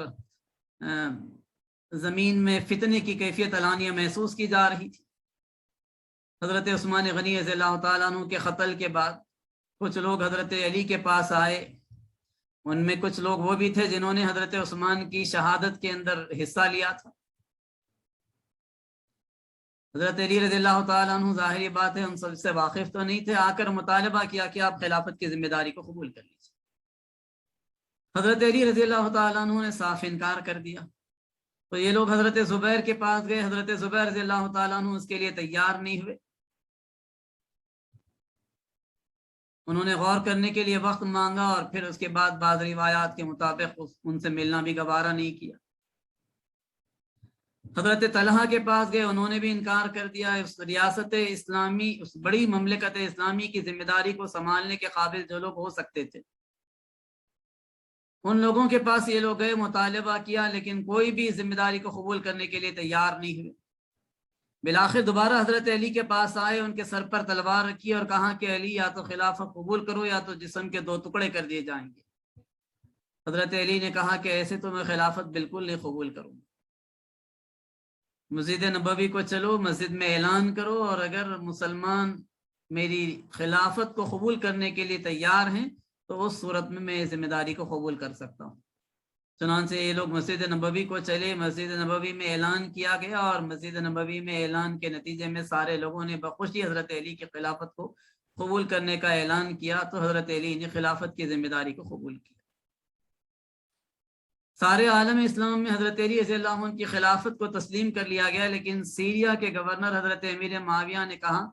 زمین میں فتنے کی کیفیت علانیہ محسوس کی جا رہی تھی۔ حضرت عثمان غنی رضی اللہ تعالیٰ عنہ کے قتل کے بعد کچھ لوگ حضرت علی کے پاس آئے، ان میں کچھ لوگ وہ بھی تھے جنہوں نے حضرت عثمان کی شہادت کے اندر حصہ لیا تھا۔ حضرت علی رضی اللہ تعالیٰ عنہ ظاہری بات ہے ان سب سے واقف تو نہیں تھے، آ کر مطالبہ کیا کہ آپ خلافت کی ذمہ داری کو قبول کر لیجیے۔ حضرت علی رضی اللہ تعالیٰ عنہ نے صاف انکار کر دیا، تو یہ لوگ حضرت زبیر کے پاس گئے۔ حضرت زبیر رضی اللہ تعالیٰ عنہ اس کے لیے تیار نہیں ہوئے، انہوں نے غور کرنے کے لیے وقت مانگا اور پھر اس کے بعد بعض روایات کے مطابق ان سے ملنا بھی گوارا نہیں کیا۔ حضرت طلحہ کے پاس گئے، انہوں نے بھی انکار کر دیا۔ اس ریاست اسلامی، اس بڑی مملکت اسلامی کی ذمہ داری کو سنبھالنے کے قابل جو لوگ ہو سکتے تھے ان لوگوں کے پاس یہ لوگ گئے، مطالبہ کیا، لیکن کوئی بھی ذمہ داری کو قبول کرنے کے لیے تیار نہیں ہوئے۔ بالآخر دوبارہ حضرت علی کے پاس آئے، ان کے سر پر تلوار رکھی اور کہا کہ علی یا تو خلافت قبول کرو یا تو جسم کے 2 ٹکڑے کر دیے جائیں گے۔ حضرت علی نے کہا کہ ایسے تو میں خلافت بالکل نہیں قبول کروں، مسجد نبوی کو چلو، مسجد میں اعلان کرو، اور اگر مسلمان میری خلافت کو قبول کرنے کے لیے تیار ہیں تو اس صورت میں ذمہ داری کو قبول کر سکتا ہوں۔ چنانچہ یہ لوگ مسجد نبوی کو چلے، مسجد نبوی میں اعلان کیا گیا اور مسجد نبوی میں اعلان کے نتیجے میں سارے لوگوں نے بخوشی حضرت علی کی خلافت کو قبول کرنے کا اعلان کیا، تو حضرت علی نے خلافت کی ذمہ داری کو قبول کیا۔ سارے عالم اسلام میں حضرت علی رضی اللہ عنہ کی خلافت کو تسلیم کر لیا گیا، لیکن سیریا کے گورنر حضرت امیر معاویہ نے کہا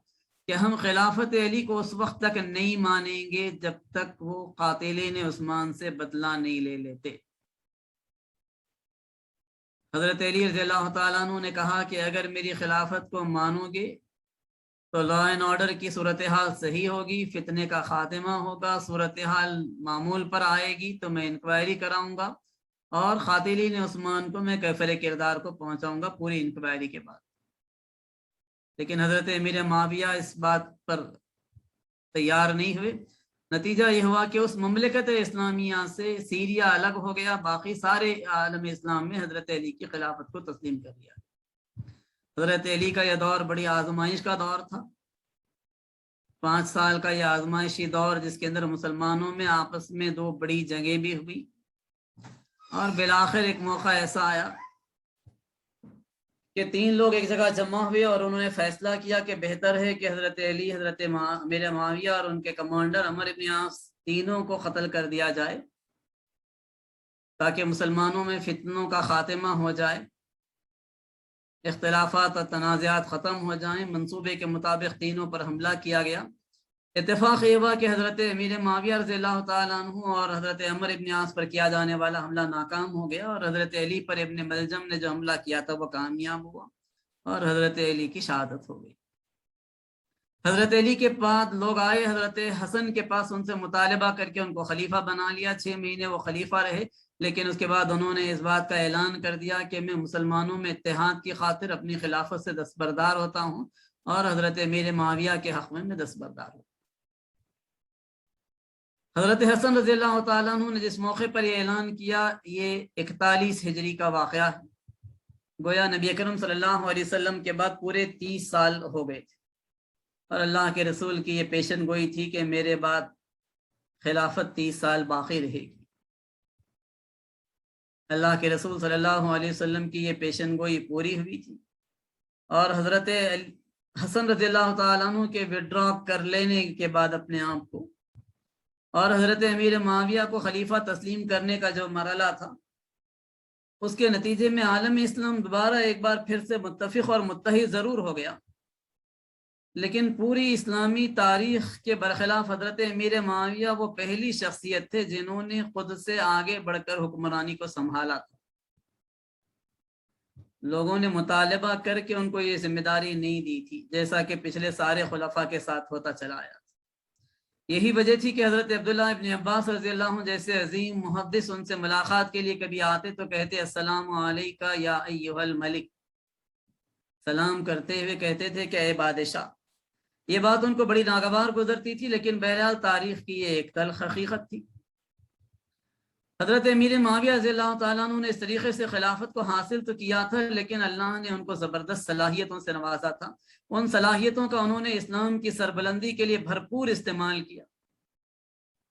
کہ ہم خلافت علی کو اس وقت تک نہیں مانیں گے جب تک وہ قاتلین عثمان سے بدلہ نہیں لے لیتے۔ حضرت علی رضی اللہ تعالیٰ عنہ نے کہا کہ اگر میری خلافت کو مانو گے تو لا اینڈ آرڈر کی صورتحال صحیح ہوگی، فتنے کا خاتمہ ہوگا، صورتحال معمول پر آئے گی تو میں انکوائری کراؤں گا اور قاتلین عثمان کو میں کیفر کردار کو پہنچاؤں گا پوری انکوائری کے بعد۔ لیکن حضرت امیر معاویہ اس بات پر تیار نہیں ہوئے۔ نتیجہ یہ ہوا کہ اس مملکت اسلامیہ سے سیریا الگ ہو گیا، باقی سارے عالم اسلام میں حضرت علی کی خلافت کو تسلیم کر لیا۔ حضرت علی کا یہ دور بڑی آزمائش کا دور تھا، 5 سال کا یہ آزمائشی دور جس کے اندر مسلمانوں میں آپس میں 2 بڑی جنگیں بھی ہوئی، اور بالآخر ایک موقع ایسا آیا کہ 3 لوگ ایک جگہ جمع ہوئے اور انہوں نے فیصلہ کیا کہ بہتر ہے کہ حضرت علی، حضرت امیر معاویہ اور ان کے کمانڈر عمر بن عاص تینوں کو قتل کر دیا جائے تاکہ مسلمانوں میں فتنوں کا خاتمہ ہو جائے، اختلافات اور تنازعات ختم ہو جائیں۔ منصوبے کے مطابق تینوں پر حملہ کیا گیا۔ اتفاق یہ ہوا کہ حضرت امیر معاویہ رضی اللہ تعالیٰ عنہ اور حضرت عمر بن عاص پر کیا جانے والا حملہ ناکام ہو گیا، اور حضرت علی پر ابن ملجم نے جو حملہ کیا تھا وہ کامیاب ہوا اور حضرت علی کی شہادت ہو گئی۔ حضرت علی کے بعد لوگ آئے حضرت حسن کے پاس، ان سے مطالبہ کر کے ان کو خلیفہ بنا لیا۔ 6 مہینے وہ خلیفہ رہے، لیکن اس کے بعد انہوں نے اس بات کا اعلان کر دیا کہ میں مسلمانوں میں اتحاد کی خاطر اپنی خلافت سے دستبردار ہوتا ہوں اور حضرت امیر معاویہ کے حق میں دستبردار ہوں۔ حضرت حسن رضی اللہ تعالیٰ عنہ نے جس موقع پر یہ اعلان کیا یہ 41 ہجری کا واقعہ ہے۔ گویا نبی اکرم صلی اللہ علیہ وسلم کے بعد پورے 30 سال ہو گئے تھے، اور اللہ کے رسول کی یہ پیشن گوئی تھی کہ میرے بعد خلافت 30 سال باقی رہے گی۔ اللہ کے رسول صلی اللہ علیہ وسلم کی یہ پیشن گوئی پوری ہوئی تھی، اور حضرت حسن رضی اللہ تعالیٰ عنہ کے وڈرا کر لینے کے بعد اپنے آپ کو، اور حضرت امیر معاویہ کو خلیفہ تسلیم کرنے کا جو مرحلہ تھا، اس کے نتیجے میں عالم اسلام دوبارہ ایک بار پھر سے متفق اور متحد ضرور ہو گیا، لیکن پوری اسلامی تاریخ کے برخلاف حضرت امیر معاویہ وہ پہلی شخصیت تھے جنہوں نے خود سے آگے بڑھ کر حکمرانی کو سنبھالا تھا۔ لوگوں نے مطالبہ کر کے ان کو یہ ذمہ داری نہیں دی تھی، جیسا کہ پچھلے سارے خلفاء کے ساتھ ہوتا چلا آیا تھا۔ یہی وجہ تھی کہ حضرت عبداللہ ابن عباس رضی اللہ عنہ جیسے عظیم محدث ان سے ملاقات کے لیے کبھی آتے تو کہتے السلام علیکہ یا ایھا الملک، سلام کرتے ہوئے کہتے تھے کہ اے بادشاہ۔ یہ بات ان کو بڑی ناگوار گزرتی تھی، لیکن بہرحال تاریخ کی یہ ایک تلخ حقیقت تھی۔ حضرت امیر معاویہ رضی اللہ تعالیٰ عنہ نے اس طریقے سے خلافت کو حاصل تو کیا تھا، لیکن اللہ نے ان کو زبردست صلاحیتوں سے نوازا تھا۔ ان صلاحیتوں کا انہوں نے اسلام کی سربلندی کے لیے بھرپور استعمال کیا۔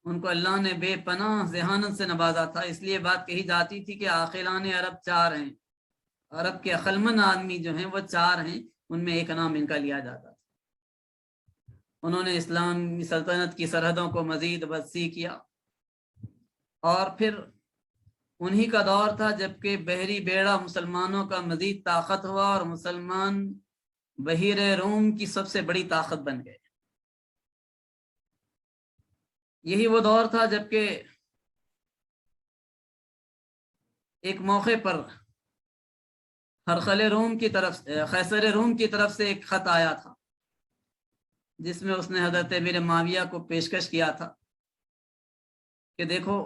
ان کو اللہ نے بے پناہ ذہانت سے نوازا تھا، اس لیے بات کہی جاتی تھی کہ عاقلان عرب 4 ہیں، عرب کے عقلمند آدمی جو ہیں وہ 4 ہیں، ان میں ایک نام ان کا لیا جاتا تھا۔ انہوں نے اسلامی سلطنت کی سرحدوں کو مزید وسیع کیا، اور پھر انہی کا دور تھا جبکہ بحری بیڑا مسلمانوں کا مزید طاقت ہوا اور مسلمان بحیر روم کی سب سے بڑی طاقت بن گئے۔ یہی وہ دور تھا جبکہ ایک موقع پر خیسر روم کی طرف سے ایک خط آیا تھا، جس میں اس نے حضرت امیر معاویہ کو پیشکش کیا تھا کہ دیکھو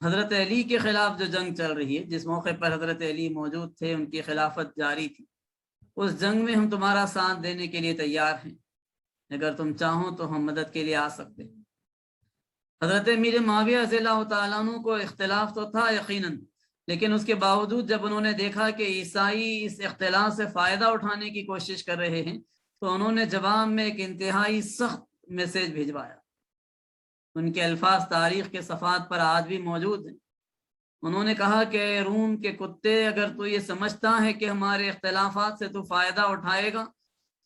حضرت علی کے خلاف جو جنگ چل رہی ہے، جس موقع پر حضرت علی موجود تھے، ان کی خلافت جاری تھی، اس جنگ میں ہم تمہارا ساتھ دینے کے لیے تیار ہیں، اگر تم چاہو تو ہم مدد کے لیے آ سکتے ہیں۔ حضرت امیر معاویہ رضی اللہ تعالیٰ عنہ کو اختلاف تو تھا یقیناً، لیکن اس کے باوجود جب انہوں نے دیکھا کہ عیسائی اس اختلاف سے فائدہ اٹھانے کی کوشش کر رہے ہیں تو انہوں نے جواب میں ایک انتہائی سخت میسیج بھیجوایا۔ ان کے الفاظ تاریخ کے صفحات پر آج بھی موجود ہیں۔ انہوں نے کہا کہ روم کے کتے، اگر تو یہ سمجھتا ہے کہ ہمارے اختلافات سے تو فائدہ اٹھائے گا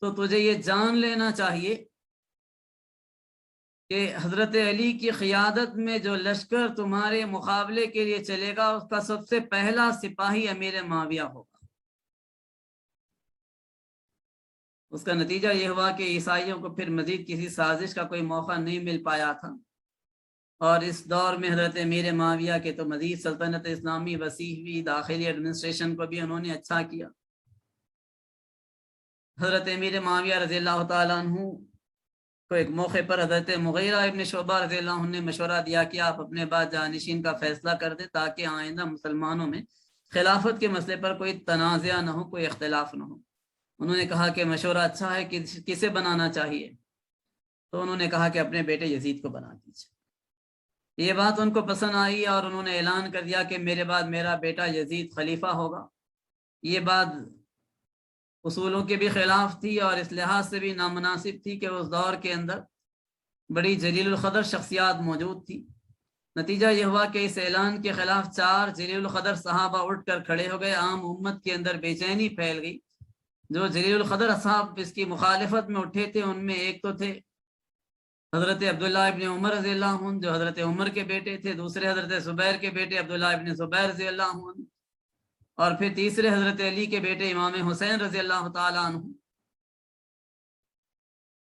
تو تجھے یہ جان لینا چاہیے کہ حضرت علی کی قیادت میں جو لشکر تمہارے مقابلے کے لیے چلے گا اس کا سب سے پہلا سپاہی امیر معاویہ ہوگا۔ اس کا نتیجہ یہ ہوا کہ عیسائیوں کو پھر مزید کسی سازش کا کوئی موقع نہیں مل پایا تھا، اور اس دور میں حضرت امیر معاویہ کے تو مزید سلطنت اسلامی وسیع ہوئی، داخلی ایڈمنسٹریشن کو بھی انہوں نے اچھا کیا۔ حضرت امیر معاویہ رضی اللہ تعالیٰ عنہ کو ایک موقع پر حضرت مغیرہ ابن شعبہ رضی اللہ عنہ نے مشورہ دیا کہ آپ اپنے بعد جانشین کا فیصلہ کر دیں تاکہ آئندہ مسلمانوں میں خلافت کے مسئلے پر کوئی تنازع نہ ہو، کوئی اختلاف نہ ہو۔ انہوں نے کہا کہ مشورہ اچھا ہے، کہ کسے بنانا چاہیے؟ تو انہوں نے کہا کہ اپنے بیٹے یزید کو بنا دیجیے۔ یہ بات ان کو پسند آئی اور انہوں نے اعلان کر دیا کہ میرے بعد میرا بیٹا یزید خلیفہ ہوگا۔ یہ بات اصولوں کے بھی خلاف تھی اور اس لحاظ سے بھی نامناسب تھی کہ اس دور کے اندر بڑی جلیل القدر شخصیات موجود تھی۔ نتیجہ یہ ہوا کہ اس اعلان کے خلاف 4 جلیل القدر صحابہ اٹھ کر کھڑے ہو گئے۔ عام امت کے اندر بے چینی پھیل گئی۔ جو جلیل القدر اصحاب اس کی مخالفت میں اٹھے تھے ان میں ایک تو تھے حضرت عبداللہ ابن عمر رضی اللہ عنہ، جو حضرت عمر کے بیٹے تھے، دوسرے حضرت زبیر کے بیٹے عبداللہ ابن زبیر رضی اللہ عنہ، اور پھر تیسرے حضرت علی کے بیٹے امام حسین رضی اللہ تعالیٰ عنہ،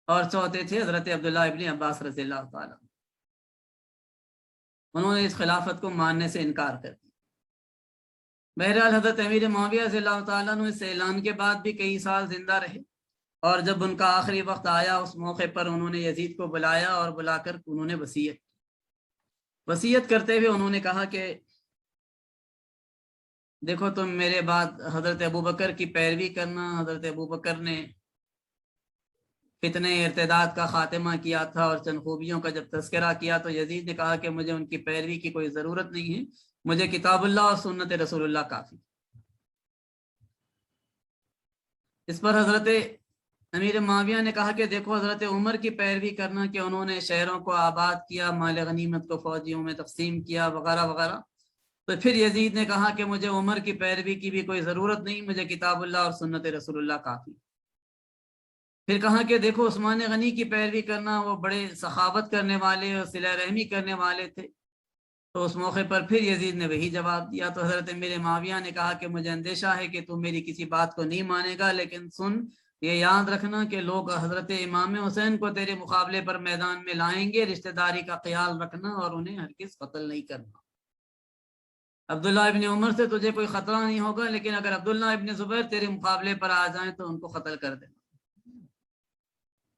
اور چوتھے تھے حضرت عبداللہ ابن عباس رضی اللہ تعالیٰ عنہ۔ انہوں نے اس خلافت کو ماننے سے انکار کر دیا۔ بہرحال حضرت امیر معاویہ رضی اللہ تعالیٰ عنہ اس اعلان کے بعد بھی کئی سال زندہ رہے، اور جب ان کا آخری وقت آیا اس موقع پر انہوں نے یزید کو بلایا اور بلا کر انہوں نے وصیت کرتے ہوئے انہوں نے کہا کہ دیکھو تم میرے بعد حضرت ابوبکر کی پیروی کرنا۔ حضرت ابوبکر نے فتنہ ارتداد کا خاتمہ کیا تھا اور چند خوبیوں کا جب تذکرہ کیا تو یزید نے کہا کہ مجھے ان کی پیروی کی کوئی ضرورت نہیں ہے، مجھے کتاب اللہ اور سنت رسول اللہ کافی۔ اس پر حضرت امیر معاویہ نے کہا کہ دیکھو حضرت عمر کی پیروی کرنا کہ انہوں نے شہروں کو آباد کیا، مال غنیمت کو فوجیوں میں تقسیم کیا وغیرہ وغیرہ، تو پھر یزید نے کہا کہ مجھے عمر کی پیروی کی بھی کوئی ضرورت نہیں، مجھے کتاب اللہ اور سنت رسول اللہ کافی۔ پھر کہا کہ دیکھو عثمان غنی کی پیروی کرنا، وہ بڑے سخاوت کرنے والے اور صلہ رحمی کرنے والے تھے، تو اس موقع پر پھر یزید نے وہی جواب دیا۔ تو حضرت امیر معاویہ نے کہا کہ مجھے اندیشہ ہے کہ تو میری کسی بات کو نہیں مانے گا، لیکن سن یہ یاد رکھنا کہ لوگ حضرت امام حسین کو تیرے مقابلے پر میدان میں لائیں گے، رشتہ داری کا خیال رکھنا اور انہیں ہرگز قتل نہیں کرنا۔ عبداللہ ابن عمر سے تجھے کوئی خطرہ نہیں ہوگا، لیکن اگر عبداللہ ابن زبیر تیرے مقابلے پر آ جائیں تو ان کو قتل کر دینا۔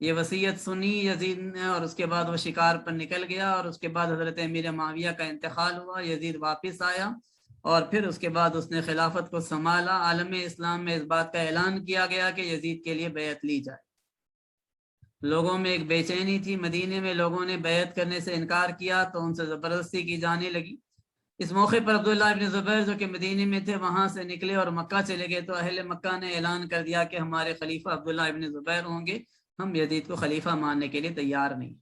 یہ وصیت سنی یزید نے اور اس کے بعد وہ شکار پر نکل گیا، اور اس کے بعد حضرت امیر معاویہ کا انتقال ہوا، یزید واپس آیا اور پھر اس کے بعد اس نے خلافت کو سنبھالا۔ عالم اسلام میں اس بات کا اعلان کیا گیا کہ یزید کے لیے بیعت لی جائے۔ لوگوں میں ایک بے چینی تھی، مدینے میں لوگوں نے بیعت کرنے سے انکار کیا تو ان سے زبردستی کی جانے لگی۔ اس موقع پر عبداللہ ابن زبیر جو کہ مدینے میں تھے وہاں سے نکلے اور مکہ چلے گئے، تو اہل مکہ نے اعلان کر دیا کہ ہمارے خلیفہ عبداللہ ابن زبیر ہوں گے، ہم یزید کو خلیفہ ماننے کے لیے تیار نہیں۔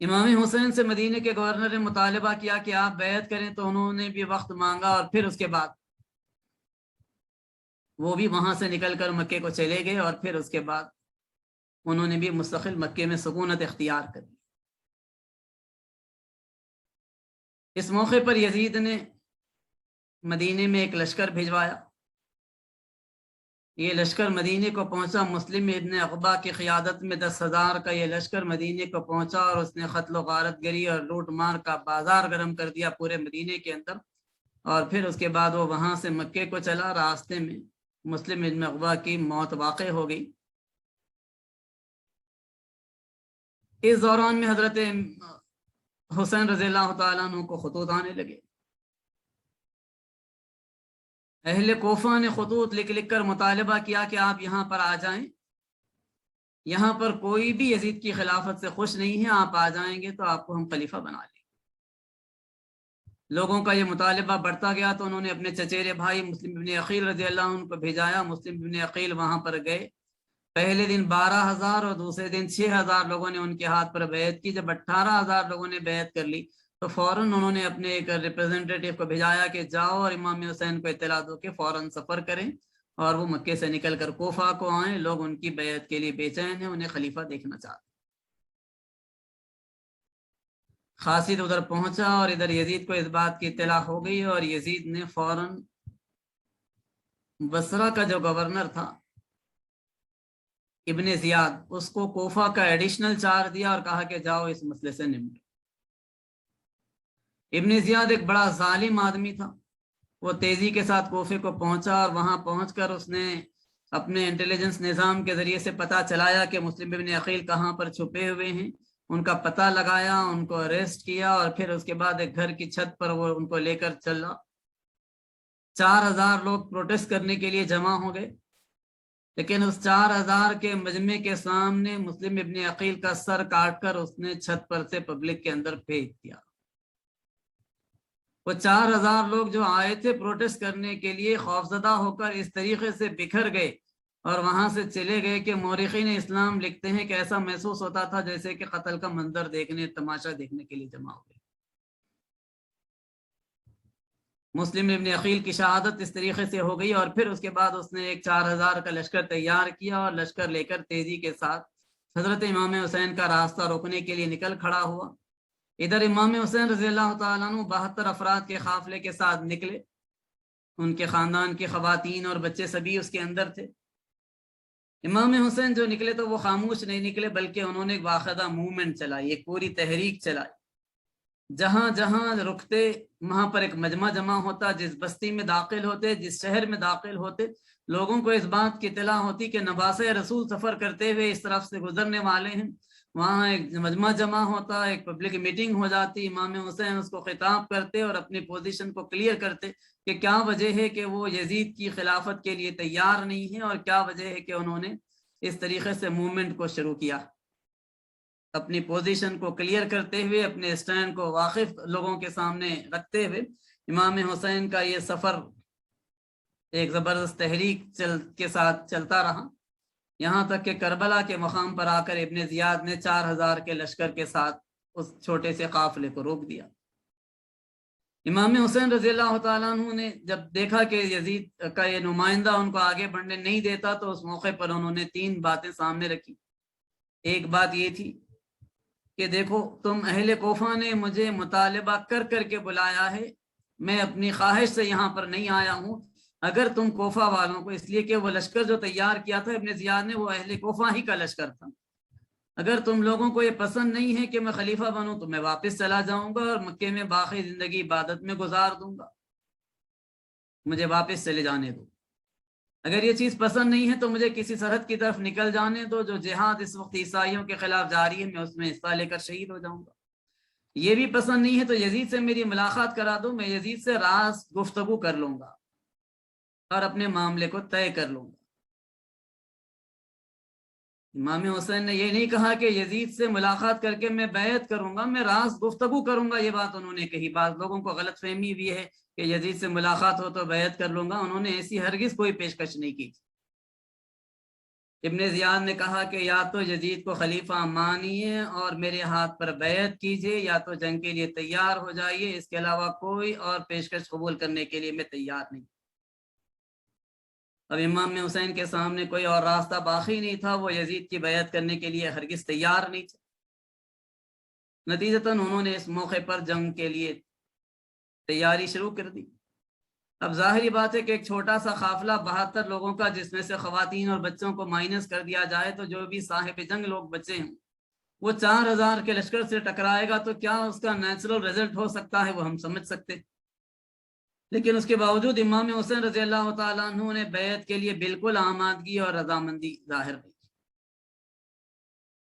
امام حسین سے مدینے کے گورنر نے مطالبہ کیا کہ آپ بیعت کریں، تو انہوں نے بھی وقت مانگا اور پھر اس کے بعد وہ بھی وہاں سے نکل کر مکے کو چلے گئے، اور پھر اس کے بعد انہوں نے بھی مستقل مکے میں سکونت اختیار کر لی۔ اس موقع پر یزید نے مدینے میں ایک لشکر بھجوایا۔ یہ لشکر مدینے کو پہنچا، مسلم ابن عقبہ کی قیادت میں 10,000 کا یہ لشکر مدینے کو پہنچا، اور اس نے قتل و غارت گری اور لوٹ مار کا بازار گرم کر دیا پورے مدینے کے اندر۔ اور پھر اس کے بعد وہ وہاں سے مکے کو چلا، راستے میں مسلم ابن عقبہ کی موت واقع ہو گئی۔ اس دوران میں حضرت حسین رضی اللہ تعالیٰ عنہ کو خطوط آنے لگے۔ اہل کوفہ نے خطوط لکھ لکھ کر مطالبہ کیا کہ آپ یہاں پر آ جائیں، یہاں پر کوئی بھی یزید کی خلافت سے خوش نہیں ہے، آپ آ جائیں گے تو آپ کو ہم خلیفہ بنا لیں گے۔ لوگوں کا یہ مطالبہ بڑھتا گیا تو انہوں نے اپنے چچیرے بھائی مسلم ابن عقیل رضی اللہ عنہ کو بھیجایا۔ مسلم ابن عقیل وہاں پر گئے، پہلے دن 12,000 اور دوسرے دن 6,000 لوگوں نے ان کے ہاتھ پر بیعت کی۔ جب 18,000 لوگوں نے بیعت کر لی تو فوراً انہوں نے اپنے ایک ریپرزنٹیٹیو کو بھیجایا کہ جاؤ اور امام حسین کو اطلاع دو کہ فوراً سفر کریں اور وہ مکے سے نکل کر کوفہ کو آئیں، لوگ ان کی بیعت کے لیے بے چین ہیں، انہیں خلیفہ دیکھنا چاہتے۔ خاصد ادھر پہنچا اور ادھر یزید کو اس بات کی اطلاع ہو گئی، اور یزید نے فوراً بصرہ کا جو گورنر تھا ابن زیاد، اس کو کوفہ کا ایڈیشنل چارج دیا اور کہا کہ جاؤ اس مسئلے سے نمٹو۔ ابن زیاد ایک بڑا ظالم آدمی تھا، وہ تیزی کے ساتھ کوفے کو پہنچا اور وہاں پہنچ کر اس نے اپنے انٹیلیجنس نظام کے ذریعے سے پتہ چلایا کہ مسلم ابن عقیل کہاں پر چھپے ہوئے ہیں، ان کا پتہ لگایا، ان کو اریسٹ کیا، اور پھر اس کے بعد ایک گھر کی چھت پر وہ ان کو لے کر چلا۔ 4,000 لوگ پروٹیسٹ کرنے کے لیے جمع ہو گئے، لیکن اس 4,000 کے مجمع کے سامنے مسلم ابن عقیل کا سر کاٹ کر اس نے چھت پر سے پبلک کے اندر پھینک دیا۔ وہ 4,000 لوگ جو آئے تھے پروٹیسٹ کرنے کے لیے خوفزدہ ہو کر اس طریقے سے بکھر گئے اور وہاں سے چلے گئے کہ مورخین اسلام لکھتے ہیں کہ ایسا محسوس ہوتا تھا جیسے کہ قتل کا منظر دیکھنے، تماشا دیکھنے کے لیے جمع ہو گئے۔ مسلم ابن عقیل کی شہادت اس طریقے سے ہو گئی، اور پھر اس کے بعد اس نے ایک 4,000 کا لشکر تیار کیا اور لشکر لے کر تیزی کے ساتھ حضرت امام حسین کا راستہ روکنے کے لیے نکل کھڑا ہوا۔ ادھر امام حسین رضی اللہ تعالیٰ عنہ 72 افراد کے قافلے کے ساتھ نکلے، ان کے خاندان کی خواتین اور بچے سبھی اس کے اندر تھے۔ امام حسین جو نکلے تو وہ خاموش نہیں نکلے، بلکہ انہوں نے ایک باقاعدہ موومنٹ چلائی، ایک پوری تحریک چلائی۔ جہاں جہاں رکتے وہاں پر ایک مجمع جمع ہوتا، جس بستی میں داخل ہوتے، جس شہر میں داخل ہوتے، لوگوں کو اس بات کی اطلاع ہوتی کہ نباس رسول سفر کرتے ہوئے اس طرف سے گزرنے والے ہیں، وہاں ایک مجمع جمع ہوتا، ایک پبلک میٹنگ ہو جاتی، امام حسین اس کو خطاب کرتے اور اپنی پوزیشن کو کلیئر کرتے کہ کیا وجہ ہے کہ وہ یزید کی خلافت کے لیے تیار نہیں ہیں اور کیا وجہ ہے کہ انہوں نے اس طریقے سے موومنٹ کو شروع کیا۔ اپنی پوزیشن کو کلیئر کرتے ہوئے، اپنے اسٹینڈ کو واقف لوگوں کے سامنے رکھتے ہوئے امام حسین کا یہ سفر ایک زبردست تحریک کے ساتھ چلتا رہا، یہاں تک کہ کربلا کے مقام پر آ کر ابن زیاد نے 4000 کے لشکر کے ساتھ اس چھوٹے سے قافلے کو روک دیا۔ امام حسین رضی اللہ تعالیٰ عنہ نے جب دیکھا کہ یزید کا یہ نمائندہ ان کو آگے بڑھنے نہیں دیتا تو اس موقع پر انہوں نے 3 باتیں سامنے رکھی۔ ایک بات یہ تھی کہ دیکھو، تم اہل کوفہ نے مجھے مطالبہ کر کر کے بلایا ہے، میں اپنی خواہش سے یہاں پر نہیں آیا ہوں۔ اگر تم کوفہ والوں کو، اس لیے کہ وہ لشکر جو تیار کیا تھا ابن زیاد نے وہ اہل کوفہ ہی کا لشکر تھا، اگر تم لوگوں کو یہ پسند نہیں ہے کہ میں خلیفہ بنوں تو میں واپس چلا جاؤں گا اور مکے میں باقی زندگی عبادت میں گزار دوں گا، مجھے واپس چلے جانے دو۔ اگر یہ چیز پسند نہیں ہے تو مجھے کسی سرحد کی طرف نکل جانے دو، جو جہاد اس وقت عیسائیوں کے خلاف جاری ہے میں اس میں حصہ لے کر شہید ہو جاؤں گا۔ یہ بھی پسند نہیں ہے تو یزید سے میری ملاقات کرا دو، میں یزید سے راز گفتگو کر لوں گا اور اپنے معاملے کو طے کر لوں گا۔ امام حسین نے یہ نہیں کہا کہ یزید سے ملاقات کر کے میں بیعت کروں گا، میں راز گفتگو کروں گا، یہ بات انہوں نے کہی۔ بعض لوگوں کو غلط فہمی بھی ہے کہ یزید سے ملاقات ہو تو بیعت کر لوں گا، انہوں نے ایسی ہرگز کوئی پیشکش نہیں کی۔ ابن زیاد نے کہا کہ یا تو یزید کو خلیفہ مانیے اور میرے ہاتھ پر بیعت کیجیے، یا تو جنگ کے لیے تیار ہو جائیے، اس کے علاوہ کوئی اور پیشکش قبول کرنے کے لیے میں تیار نہیں۔ اب امام حسین کے سامنے کوئی اور راستہ باقی نہیں تھا، وہ یزید کی بیعت کرنے کے لیے ہرگز تیار نہیں تھے۔ نتیجتاً انہوں نے اس موقع پر جنگ کے لیے تیاری شروع کر دی۔ اب ظاہری بات ہے کہ ایک چھوٹا سا قافلہ 72 لوگوں کا، جس میں سے خواتین اور بچوں کو مائنس کر دیا جائے تو جو بھی صاحب جنگ لوگ بچے ہیں وہ 4000 کے لشکر سے ٹکرائے گا تو کیا اس کا نیچرل رزلٹ ہو سکتا ہے وہ ہم سمجھ سکتے۔ لیکن اس کے باوجود امام حسین رضی اللہ تعالیٰ عنہ نے بیعت کے لیے بالکل آمادگی اور رضامندی ظاہر کی۔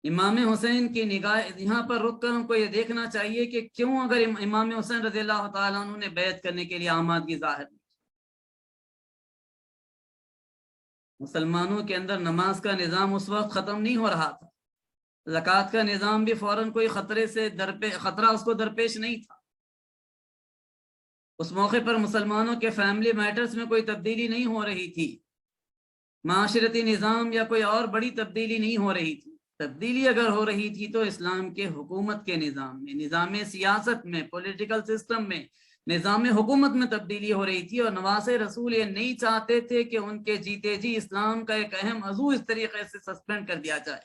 امام حسین کی نگاہ یہاں پر رک کر ہم کو یہ دیکھنا چاہیے کہ کیوں اگر امام حسین رضی اللہ تعالیٰ عنہ نے بیعت کرنے کے لیے آمادگی ظاہر کی۔ مسلمانوں کے اندر نماز کا نظام اس وقت ختم نہیں ہو رہا تھا، زکوٰۃ کا نظام بھی فوراً کوئی خطرہ اس کو درپیش نہیں تھا۔ اس موقع پر مسلمانوں کے فیملی میٹرز میں کوئی تبدیلی نہیں ہو رہی تھی، معاشرتی نظام یا کوئی اور بڑی تبدیلی نہیں ہو رہی تھی۔ تبدیلی اگر ہو رہی تھی تو اسلام کے حکومت کے نظام میں، نظام سیاست میں، پولیٹیکل سسٹم میں، نظام حکومت میں تبدیلی ہو رہی تھی، اور نواز رسول یہ نہیں چاہتے تھے کہ ان کے جیتے جی اسلام کا ایک اہم عضو اس طریقے سے سسپینڈ کر دیا جائے،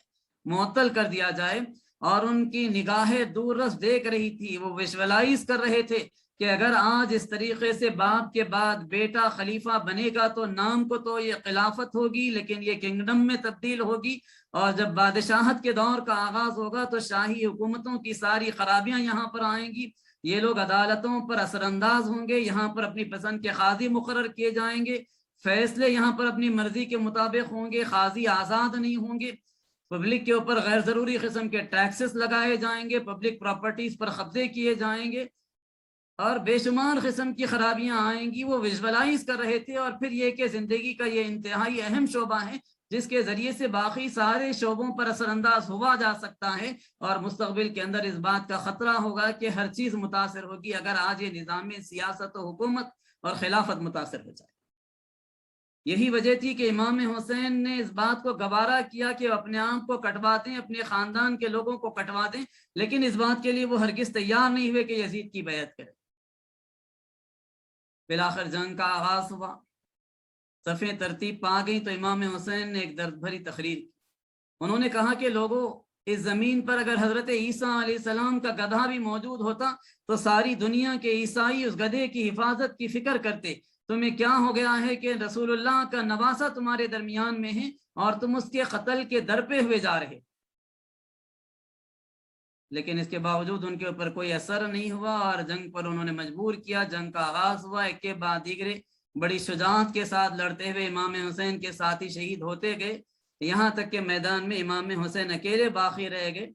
معطل کر دیا جائے، اور ان کی نگاہیں دور رس دیکھ رہی تھی، وہ ویژولائز کر رہے تھے کہ اگر آج اس طریقے سے باپ کے بعد بیٹا خلیفہ بنے گا تو نام کو تو یہ خلافت ہوگی لیکن یہ کنگڈم میں تبدیل ہوگی، اور جب بادشاہت کے دور کا آغاز ہوگا تو شاہی حکومتوں کی ساری خرابیاں یہاں پر آئیں گی، یہ لوگ عدالتوں پر اثر انداز ہوں گے، یہاں پر اپنی پسند کے قاضی مقرر کیے جائیں گے، فیصلے یہاں پر اپنی مرضی کے مطابق ہوں گے، قاضی آزاد نہیں ہوں گے، پبلک کے اوپر غیر ضروری قسم کے ٹیکسز لگائے جائیں گے، پبلک پراپرٹیز پر قبضے کیے جائیں گے، اور بے شمار قسم کی خرابیاں آئیں گی۔ وہ ویژولائز کر رہے تھے، اور پھر یہ کہ زندگی کا یہ انتہائی اہم شعبہ ہے جس کے ذریعے سے باقی سارے شعبوں پر اثر انداز ہوا جا سکتا ہے، اور مستقبل کے اندر اس بات کا خطرہ ہوگا کہ ہر چیز متاثر ہوگی اگر آج یہ نظام سیاست و حکومت اور خلافت متاثر ہو جائے۔ یہی وجہ تھی کہ امام حسین نے اس بات کو گوارا کیا کہ اپنے آپ کو کٹوا دیں، اپنے خاندان کے لوگوں کو کٹوا دیں، لیکن اس بات کے لیے وہ ہرگز تیار نہیں ہوئے کہ یزید کی بیعت کرے۔ بالآخر جنگ کا آغاز ہوا، صفیں ترتیب پا گئی تو امام حسین نے ایک درد بھری تقریر کی۔ انہوں نے کہا کہ لوگوں، اس زمین پر اگر حضرت عیسیٰ علیہ السلام کا گدھا بھی موجود ہوتا تو ساری دنیا کے عیسائی اس گدھے کی حفاظت کی فکر کرتے۔ تمہیں کیا ہو گیا ہے کہ رسول اللہ کا نواسہ تمہارے درمیان میں ہے اور تم اس کے قتل کے در پہ ہوئے جا رہے۔ لیکن اس کے باوجود ان کے اوپر کوئی اثر نہیں ہوا اور جنگ پر انہوں نے مجبور کیا. جنگ کا آغاز ہوا، ایک کے بعد دیگرے بڑی شجاعت کے ساتھ لڑتے ہوئے امام حسین کے ساتھی شہید ہوتے گئے، یہاں تک کہ میدان میں امام حسین اکیلے باقی رہ گئے.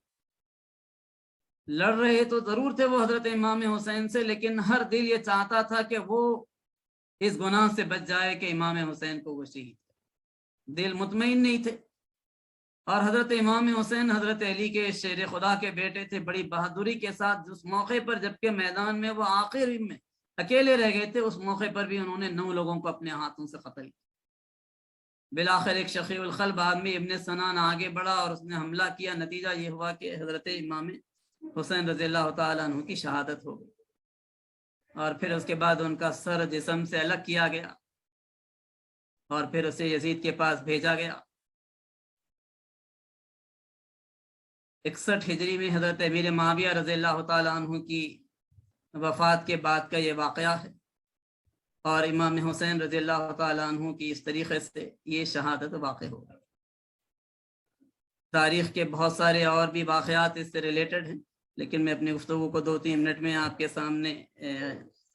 لڑ رہے تو ضرور تھے وہ حضرت امام حسین سے، لیکن ہر دل یہ چاہتا تھا کہ وہ اس گناہ سے بچ جائے کہ امام حسین کو وہ شہید، دل مطمئن نہیں تھے. اور حضرت امام حسین حضرت علی کے شیر خدا کے بیٹے تھے. بڑی بہادری کے ساتھ اس موقع پر جبکہ میدان میں وہ آخر میں اکیلے رہ گئے تھے، اس موقع پر بھی انہوں نے 9 لوگوں کو اپنے ہاتھوں سے قتل کیا. بالآخر ایک شقیق القلب آدمی ابن سنان آگے بڑھا اور اس نے حملہ کیا. نتیجہ یہ ہوا کہ حضرت امام حسین رضی اللہ تعالیٰ عنہ کی شہادت ہو گئی، اور پھر اس کے بعد ان کا سر جسم سے الگ کیا گیا اور پھر اسے یزید کے پاس بھیجا گیا. 61 ہجری میں حضرت امیر معاویہ رضی اللہ تعالیٰ عنہ کی وفات کے بعد کا یہ واقعہ ہے، اور امام حسین رضی اللہ تعالیٰ عنہ کی اس طریقے سے یہ شہادت واقع ہو گئی. تاریخ کے بہت سارے اور بھی واقعات اس سے ریلیٹڈ ہیں، لیکن میں اپنی گفتگو کو 2-3 منٹ میں آپ کے سامنے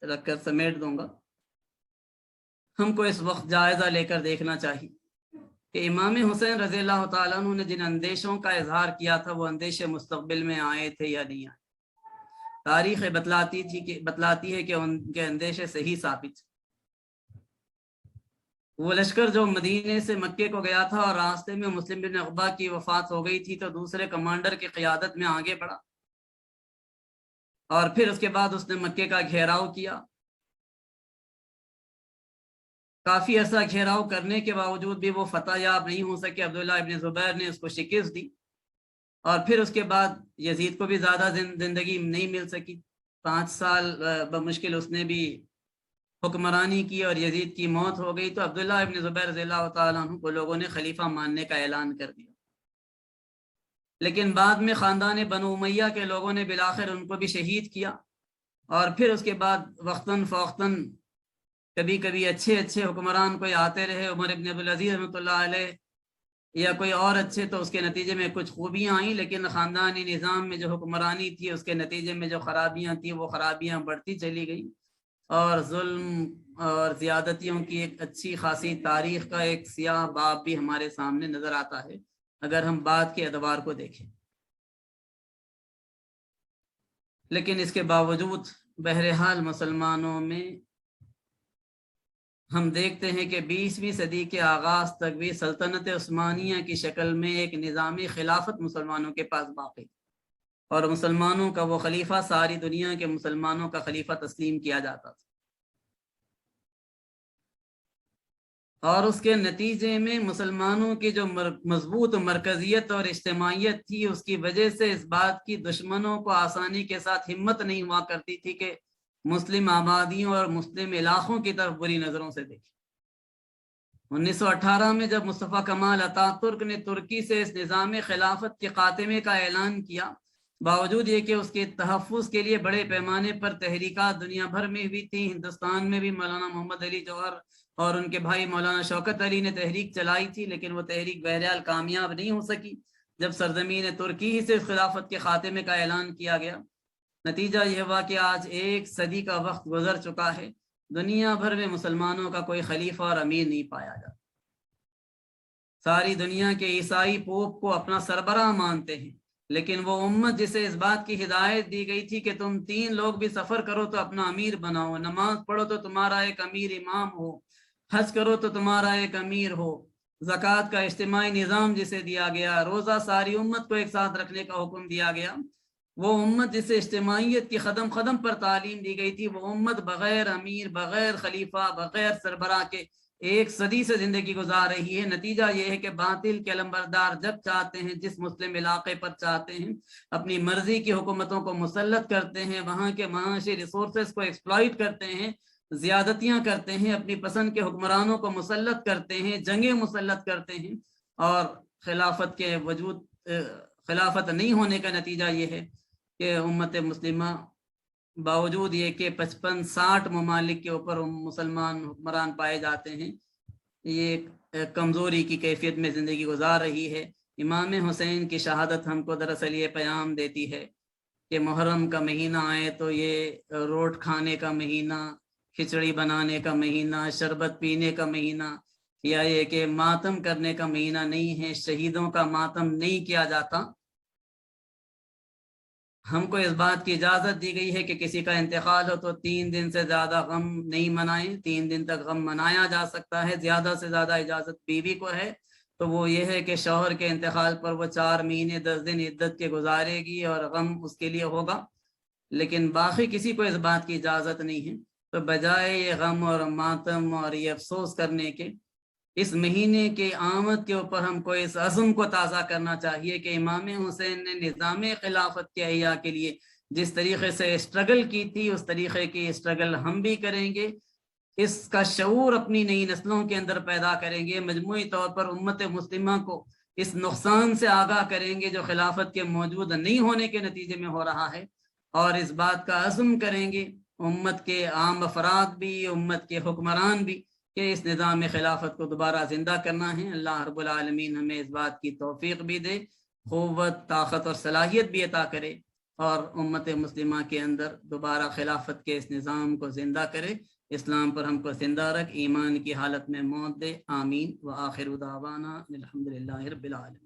رکھ کر سمیٹ دوں گا. ہم کو اس وقت جائزہ لے کر دیکھنا چاہیے کہ امام حسین رضی اللہ تعالیٰ عنہ نے جن اندیشوں کا اظہار کیا تھا وہ اندیشے مستقبل میں آئے تھے یا نہیں آئے. تاریخ بتلاتی ہے کہ ان کے اندیشے صحیح ثابت. وہ لشکر جو مدینے سے مکے کو گیا تھا اور راستے میں مسلم بن عقبہ کی وفات ہو گئی تھی تو دوسرے کمانڈر کی قیادت میں آگے بڑھا، اور پھر اس کے بعد اس نے مکے کا گھیراؤ کیا. کافی عرصہ گھیراؤ کرنے کے باوجود بھی وہ فتح یاب نہیں ہو سکے. عبداللہ ابن زبیر نے اس کو شکست دی، اور پھر اس کے بعد یزید کو بھی زیادہ زندگی نہیں مل سکی. 5 سال بمشکل اس نے بھی حکمرانی کی اور یزید کی موت ہو گئی. تو عبداللہ ابن زبیر رضی اللہ تعالیٰ عنہ کو لوگوں نے خلیفہ ماننے کا اعلان کر دیا، لیکن بعد میں خاندان بنو امیہ کے لوگوں نے بالآخر ان کو بھی شہید کیا. اور پھر اس کے بعد وقتاً فوقتاً کبھی کبھی اچھے حکمران کوئی آتے رہے، عمر ابن عبدالعزیز رحمۃ اللہ علیہ یا کوئی اور اچھے، تو اس کے نتیجے میں کچھ خوبیاں آئیں، لیکن خاندانی نظام میں جو حکمرانی تھی اس کے نتیجے میں جو خرابیاں تھیں وہ خرابیاں بڑھتی چلی گئیں، اور ظلم اور زیادتیوں کی ایک اچھی خاصی تاریخ کا ایک سیاہ باب بھی ہمارے سامنے نظر آتا ہے اگر ہم بات کے ادوار کو دیکھیں. لیکن اس کے باوجود بہرحال مسلمانوں میں ہم دیکھتے ہیں کہ 20ویں صدی کے آغاز تک بھی سلطنت عثمانیہ کی شکل میں ایک نظامی خلافت مسلمانوں کے پاس باقی، اور مسلمانوں کا وہ خلیفہ ساری دنیا کے مسلمانوں کا خلیفہ تسلیم کیا جاتا تھا. اور اس کے نتیجے میں مسلمانوں کی جو مضبوط مرکزیت اور اجتماعیت تھی، اس کی وجہ سے اس بات کی دشمنوں کو آسانی کے ساتھ ہمت نہیں ہوا کرتی تھی کہ مسلم آبادیوں اور مسلم علاقوں کی طرف بری نظروں سے دیکھیں. 1918 میں جب مصطفیٰ کمال اتاترک نے ترکی سے اس نظام خلافت کے خاتمے کا اعلان کیا، باوجود یہ کہ اس کے تحفظ کے لیے بڑے پیمانے پر تحریکات دنیا بھر میں ہوئی تھی، ہندوستان میں بھی مولانا محمد علی جوہر اور ان کے بھائی مولانا شوکت علی نے تحریک چلائی تھی، لیکن وہ تحریک بہرحال کامیاب نہیں ہو سکی. جب سرزمین ترکی ہی سے خلافت کے خاتمے کا اعلان کیا گیا، نتیجہ یہ ہوا کہ آج 1 صدی کا وقت گزر چکا ہے، دنیا بھر میں مسلمانوں کا کوئی خلیفہ اور امیر نہیں پایا جاتا. ساری دنیا کے عیسائی پوپ کو اپنا سربراہ مانتے ہیں، لیکن وہ امت جسے اس بات کی ہدایت دی گئی تھی کہ تم 3 لوگ بھی سفر کرو تو اپنا امیر بناؤ، نماز پڑھو تو تمہارا ایک امیر امام ہو، حج کرو تو تمہارا ایک امیر ہو، زکوٰۃ کا اجتماعی نظام جسے دیا گیا، روزہ ساری امت کو ایک ساتھ رکھنے کا حکم دیا گیا، وہ امت جسے اجتماعیت کی قدم پر تعلیم دی گئی تھی، وہ امت بغیر امیر، بغیر خلیفہ، بغیر سربراہ کے 1 صدی سے زندگی گزار رہی ہے. نتیجہ یہ ہے کہ باطل کے علمبردار جب چاہتے ہیں، جس مسلم علاقے پر چاہتے ہیں، اپنی مرضی کی حکومتوں کو مسلط کرتے ہیں، وہاں کے معاشی ریسورسز کو ایکسپلائٹ کرتے ہیں، زیادتیاں کرتے ہیں، اپنی پسند کے حکمرانوں کو مسلط کرتے ہیں، جنگیں مسلط کرتے ہیں، اور خلافت کے خلافت نہیں ہونے کا نتیجہ یہ ہے کہ امت مسلمہ باوجود یہ کہ 55-60 ممالک کے اوپر مسلمان حکمران پائے جاتے ہیں، یہ کمزوری کی کیفیت میں زندگی گزار رہی ہے. امام حسین کی شہادت ہم کو دراصل یہ پیغام دیتی ہے کہ محرم کا مہینہ آئے تو یہ روٹ کھانے کا مہینہ، کھچڑی بنانے کا مہینہ، شربت پینے کا مہینہ، یا یہ کہ ماتم کرنے کا مہینہ نہیں ہے، شہیدوں کا ماتم نہیں کیا جاتا۔ ہم کو اس بات کی اجازت دی گئی ہے کہ کسی کا انتقال ہو تو 3 دن سے زیادہ غم نہیں منائیں، 3 دن تک غم منایا جا سکتا ہے، زیادہ سے زیادہ اجازت بیوی کو ہے تو وہ یہ ہے کہ شوہر کے انتقال پر وہ 4 مہینے 10 دن عدت کے گزارے گی اور غم اس کے لیے ہوگا، لیکن باقی کسی کو اس بات کی اجازت نہیں ہے۔ تو بجائے یہ غم اور ماتم اور یہ افسوس کرنے کے، اس مہینے کے آمد کے اوپر ہم کو اس عزم کو تازہ کرنا چاہیے کہ امام حسین نے نظام خلافت کے احیاء کے لیے جس طریقے سے اسٹرگل کی تھی اس طریقے کی اسٹرگل ہم بھی کریں گے، اس کا شعور اپنی نئی نسلوں کے اندر پیدا کریں گے، مجموعی طور پر امت مسلمہ کو اس نقصان سے آگاہ کریں گے جو خلافت کے موجود نہیں ہونے کے نتیجے میں ہو رہا ہے، اور اس بات کا عزم کریں گے امت کے عام افراد بھی، امت کے حکمران بھی، کہ اس نظام خلافت کو دوبارہ زندہ کرنا ہے۔ اللہ رب العالمین ہمیں اس بات کی توفیق بھی دے، قوت، طاقت اور صلاحیت بھی عطا کرے، اور امت مسلمہ کے اندر دوبارہ خلافت کے اس نظام کو زندہ کرے، اسلام پر ہم کو زندہ رکھ، ایمان کی حالت میں موت دے، آمین۔ وآخر دعوانا الحمدللہ رب العالمین۔